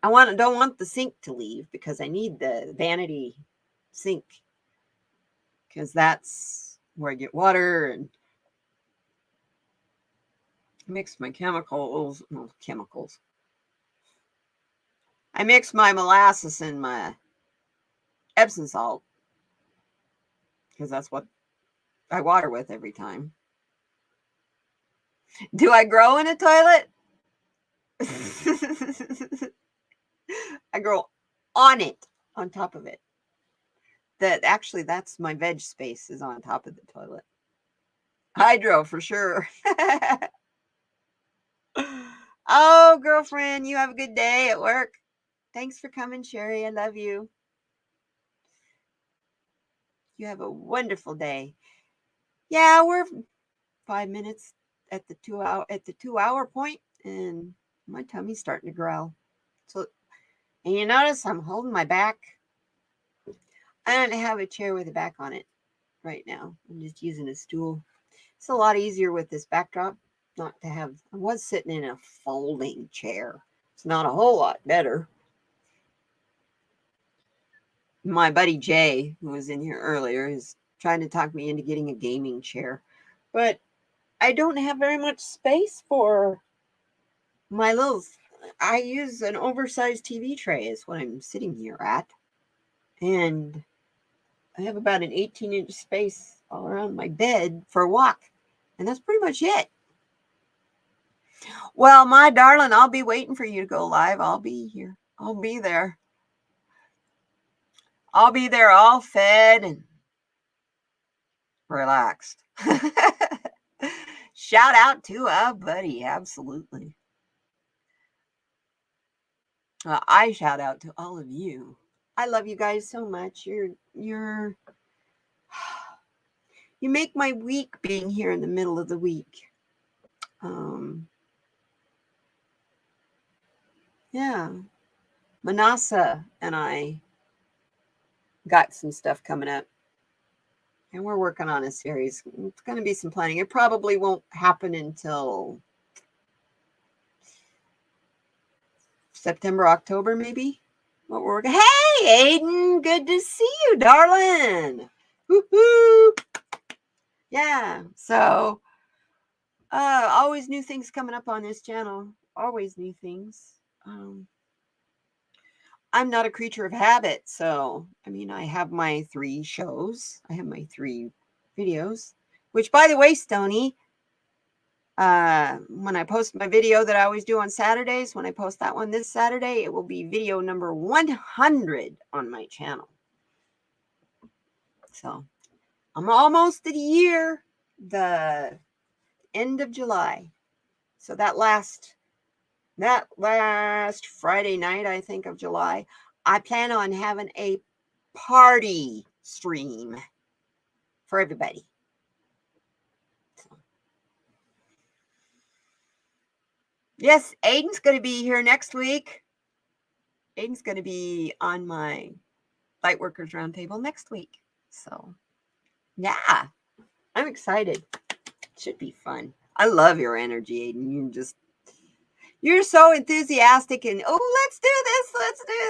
I don't want the sink to leave because I need the vanity sink because that's where I get water and mix my chemicals. I mix my molasses and my Epsom salt because that's what I water with every time. Do I grow in a toilet? I grow on it, on top of it. That's my veg space is on top of the toilet. Hydro for sure. Oh, girlfriend, you have a good day at work. Thanks for coming, Sherry. I love you. You have a wonderful day. Yeah, we're 5 minutes at the 2 hour point, and my tummy's starting to growl. So, and you notice I'm holding my back. I don't have a chair with a back on it right now. I'm just using a stool. It's a lot easier with this backdrop not to have. I was sitting in a folding chair. It's not a whole lot better. My buddy Jay, who was in here earlier, is trying to talk me into getting a gaming chair. But I don't have very much space for my little. I use an oversized TV tray, is what I'm sitting here at. And I have about an 18-inch space all around my bed for a walk. And that's pretty much it. Well, my darling, I'll be waiting for you to go live. I'll be here. I'll be there. I'll be there all fed and relaxed. Shout out to a buddy. Absolutely. I shout out to all of you. I love you guys so much. You make my week being here in the middle of the week. Yeah. Manasa and I got some stuff coming up. And we're working on a series. It's going to be some planning. It probably won't happen until September, October, maybe. What we're working. Hey, Aiden, good to see you, darling. Woo-hoo. Yeah. So, always new things coming up on this channel. Always new things. I'm not a creature of habit, so I mean, I have my 3 shows. I have my 3 videos. Which, by the way, Stony, when I post my video that I always do on Saturdays, when I post that one this Saturday, it will be video number 100 on my channel. So I'm almost at a year, the end of July. So that last Friday night, I think, of July, I plan on having a party stream for everybody. Yes, Aiden's going to be here next week. Aiden's going to be on my Lightworkers Roundtable next week. So, yeah, I'm excited. Should be fun. I love your energy, Aiden. You're so enthusiastic and, oh, let's do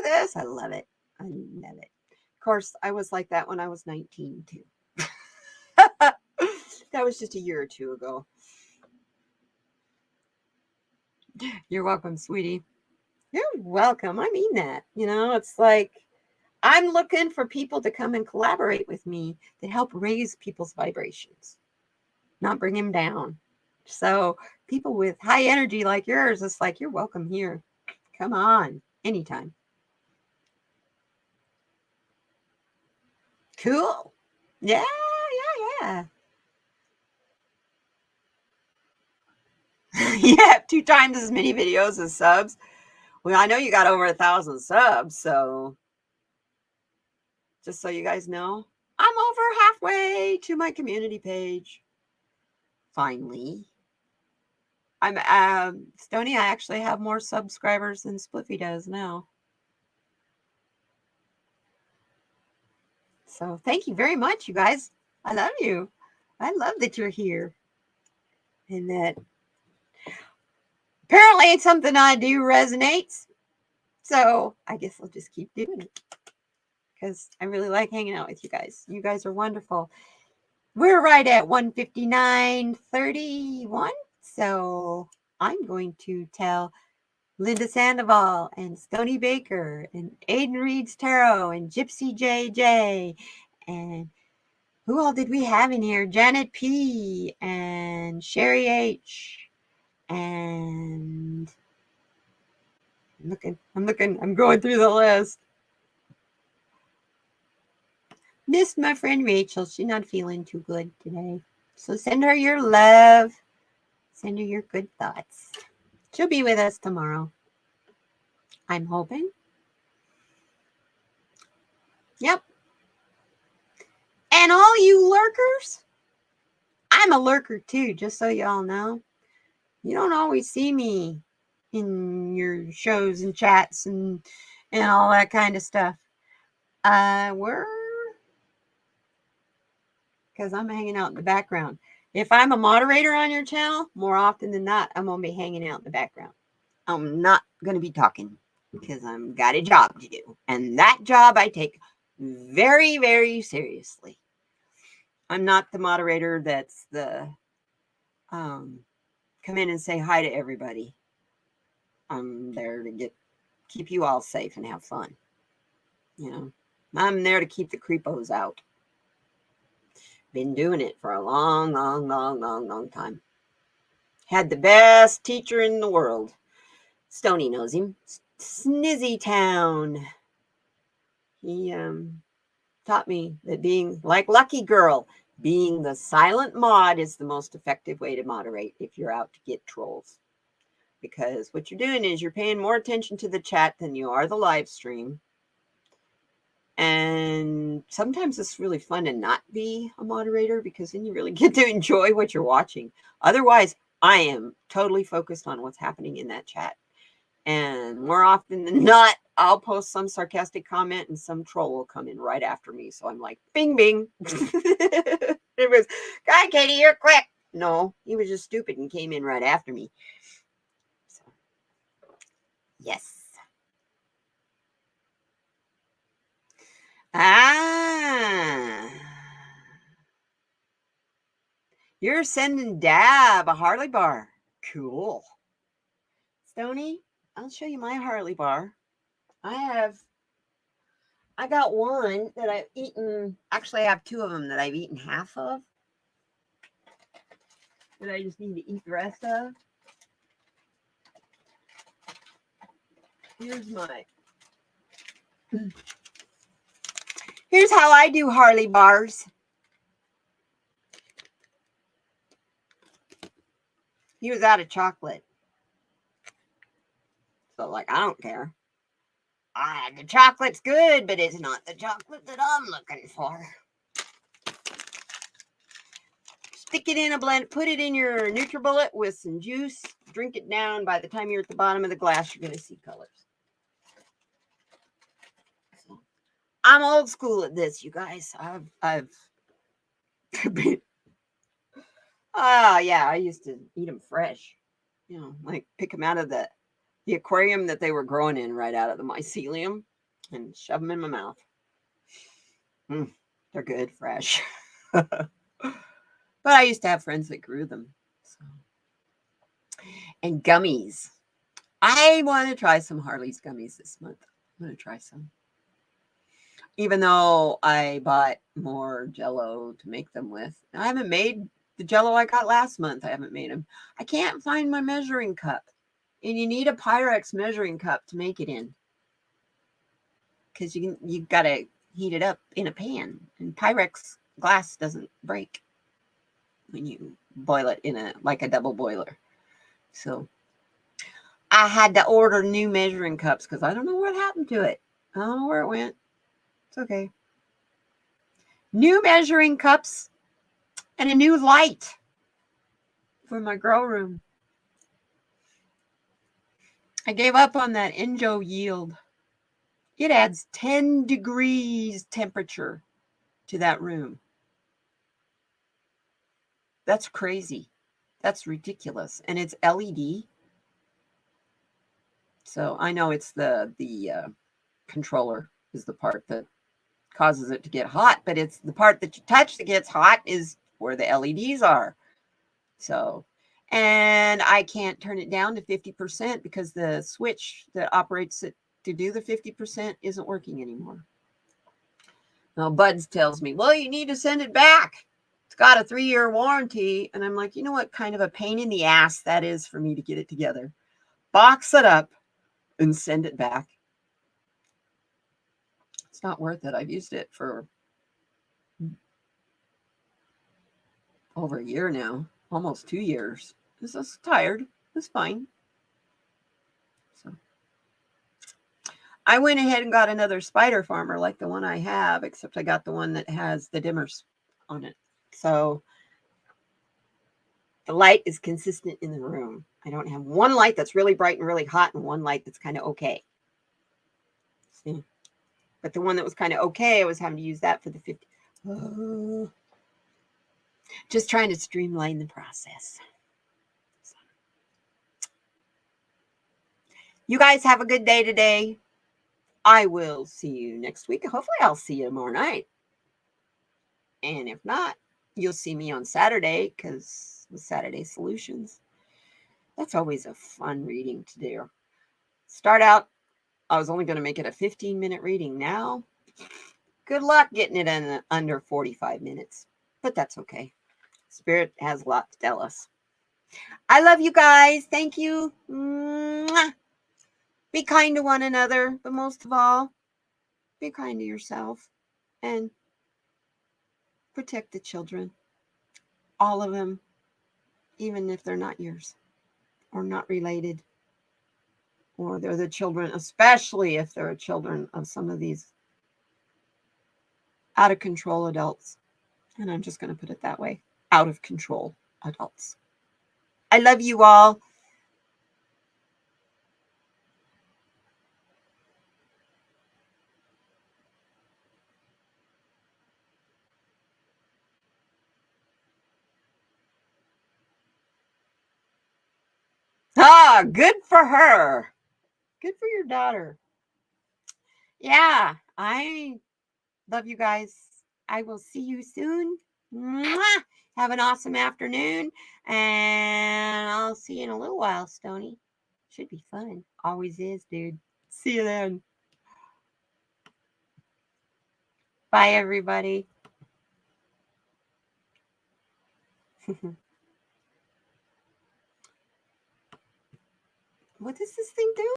this. I love it. I love it. Of course, I was like that when I was 19 too. That was just a year or 2 ago. You're welcome, sweetie. You're welcome. I mean that. It's like I'm looking for people to come and collaborate with me to help raise people's vibrations, not bring them down. So people with high energy like yours, it's like, you're welcome here. Come on, anytime. Cool. Yeah. You have 2 times as many videos as subs. Well, I know you got over 1,000 subs, so just so you guys know, I'm over halfway to my community page. Finally. I'm Stony, I actually have more subscribers than Spliffy does now. So thank you very much, you guys. I love you. I love that you're here. And that apparently it's something I do resonates. So I guess I'll just keep doing it because I really like hanging out with you guys. You guys are wonderful. We're right at 1:59:31. So I'm going to tell Linda Sandoval and Stony Baker and Aiden Reed's Tarot and Gypsy JJ and who all did we have in here? Janet P and Sherry H And I'm going through the list. Missed my friend Rachel. She's not feeling too good today. So send her your love. Send her your good thoughts. She'll be with us tomorrow. I'm hoping. Yep. And all you lurkers, I'm a lurker too, just so y'all know. You don't always see me in your shows and chats and all that kind of stuff. We're because I'm hanging out in the background. If I'm a moderator on your channel, more often than not, I'm going to be hanging out in the background. I'm not going to be talking because I've got a job to do. And that job I take very, very seriously. I'm not the moderator that's the come in and say hi to everybody. I'm there to keep you all safe and have fun. You know, I'm there to keep the creepos out. Been doing it for a long, long, long, long, long time. Had the best teacher in the world. Stoney knows him. Snizzy Town. He taught me that being like Lucky Girl, being the silent mod is the most effective way to moderate if you're out to get trolls. Because what you're doing is you're paying more attention to the chat than you are the live stream. And sometimes it's really fun to not be a moderator because then you really get to enjoy what you're watching. Otherwise, I am totally focused on what's happening in that chat. And more often than not, I'll post some sarcastic comment and some troll will come in right after me. So I'm like, bing, bing. It was, God, Katie, you're quick. No, he was just stupid and came in right after me. So, yes. You're sending Dab a Harley bar. Cool. Stoney, I'll show you my Harley bar. I got one that I've eaten. Actually, I have two of them that I've eaten half of. That I just need to eat the rest of. Here's how I do Harley bars. He was out of chocolate. So, like, I don't care. The chocolate's good, but it's not the chocolate that I'm looking for. Stick it in a blend. Put it in your NutriBullet with some juice. Drink it down. By the time you're at the bottom of the glass, you're going to see colors. So, I'm old school at this, you guys. I've been... yeah, I used to eat them fresh. You know, like pick them out of the aquarium that they were growing in, right out of the mycelium, and shove them in my mouth. They're good fresh. But I used to have friends that grew them. So. And gummies. I want to try some Harley's gummies this month. I'm going to try some. Even though I bought more Jell-O to make them with. I haven't made the Jell-O I got last month. I haven't made them. I can't find my measuring cup. And you need a Pyrex measuring cup to make it in. Because you got to heat it up in a pan. And Pyrex glass doesn't break when you boil it in like a double boiler. So I had to order new measuring cups because I don't know what happened to it. I don't know where it went. It's okay. New measuring cups and a new light for my grow room. I gave up on that Enjo yield. It adds 10 degrees temperature to that room. That's crazy. That's ridiculous. And it's LED. So I know it's the controller is the part that causes it to get hot, but it's the part that you touch that gets hot is where the LEDs are. So, and I can't turn it down to 50% because the switch that operates it to do the 50% isn't working anymore. Now, Buds tells me, well, you need to send it back. It's got a 3-year warranty. And I'm like, you know what kind of a pain in the ass that is for me to get it together. Box it up and send it back. It's not worth it. I've used it for over a year now, almost 2 years. It's just tired. It's fine. So I went ahead and got another spider farmer like the one I have, except I got the one that has the dimmers on it. So the light is consistent in the room. I don't have one light that's really bright and really hot and one light that's kind of okay. See? But the one that was kind of okay, I was having to use that for the 50. Just trying to streamline the process. So. You guys have a good day today. I will see you next week. Hopefully I'll see you tomorrow night. And if not, you'll see me on Saturday because with Saturday Solutions. That's always a fun reading to do. Start out, I was only going to make it a 15-minute reading. Now, good luck getting it in under 45 minutes. But that's okay. Spirit has a lot to tell us. I love you guys. Thank you. Mwah. Be kind to one another, but most of all, be kind to yourself and protect the children. All of them, even if they're not yours or not related, or they're the children, especially if they're children of some of these out of control adults. And I'm just going to put it that way, out of control adults. I love you all. Ah, good for her. Good for your daughter. Yeah, I love you guys. I will see you soon. Mwah! Have an awesome afternoon. And I'll see you in a little while, Stony. Should be fun. Always is, dude. See you then. Bye, everybody. What does this thing do?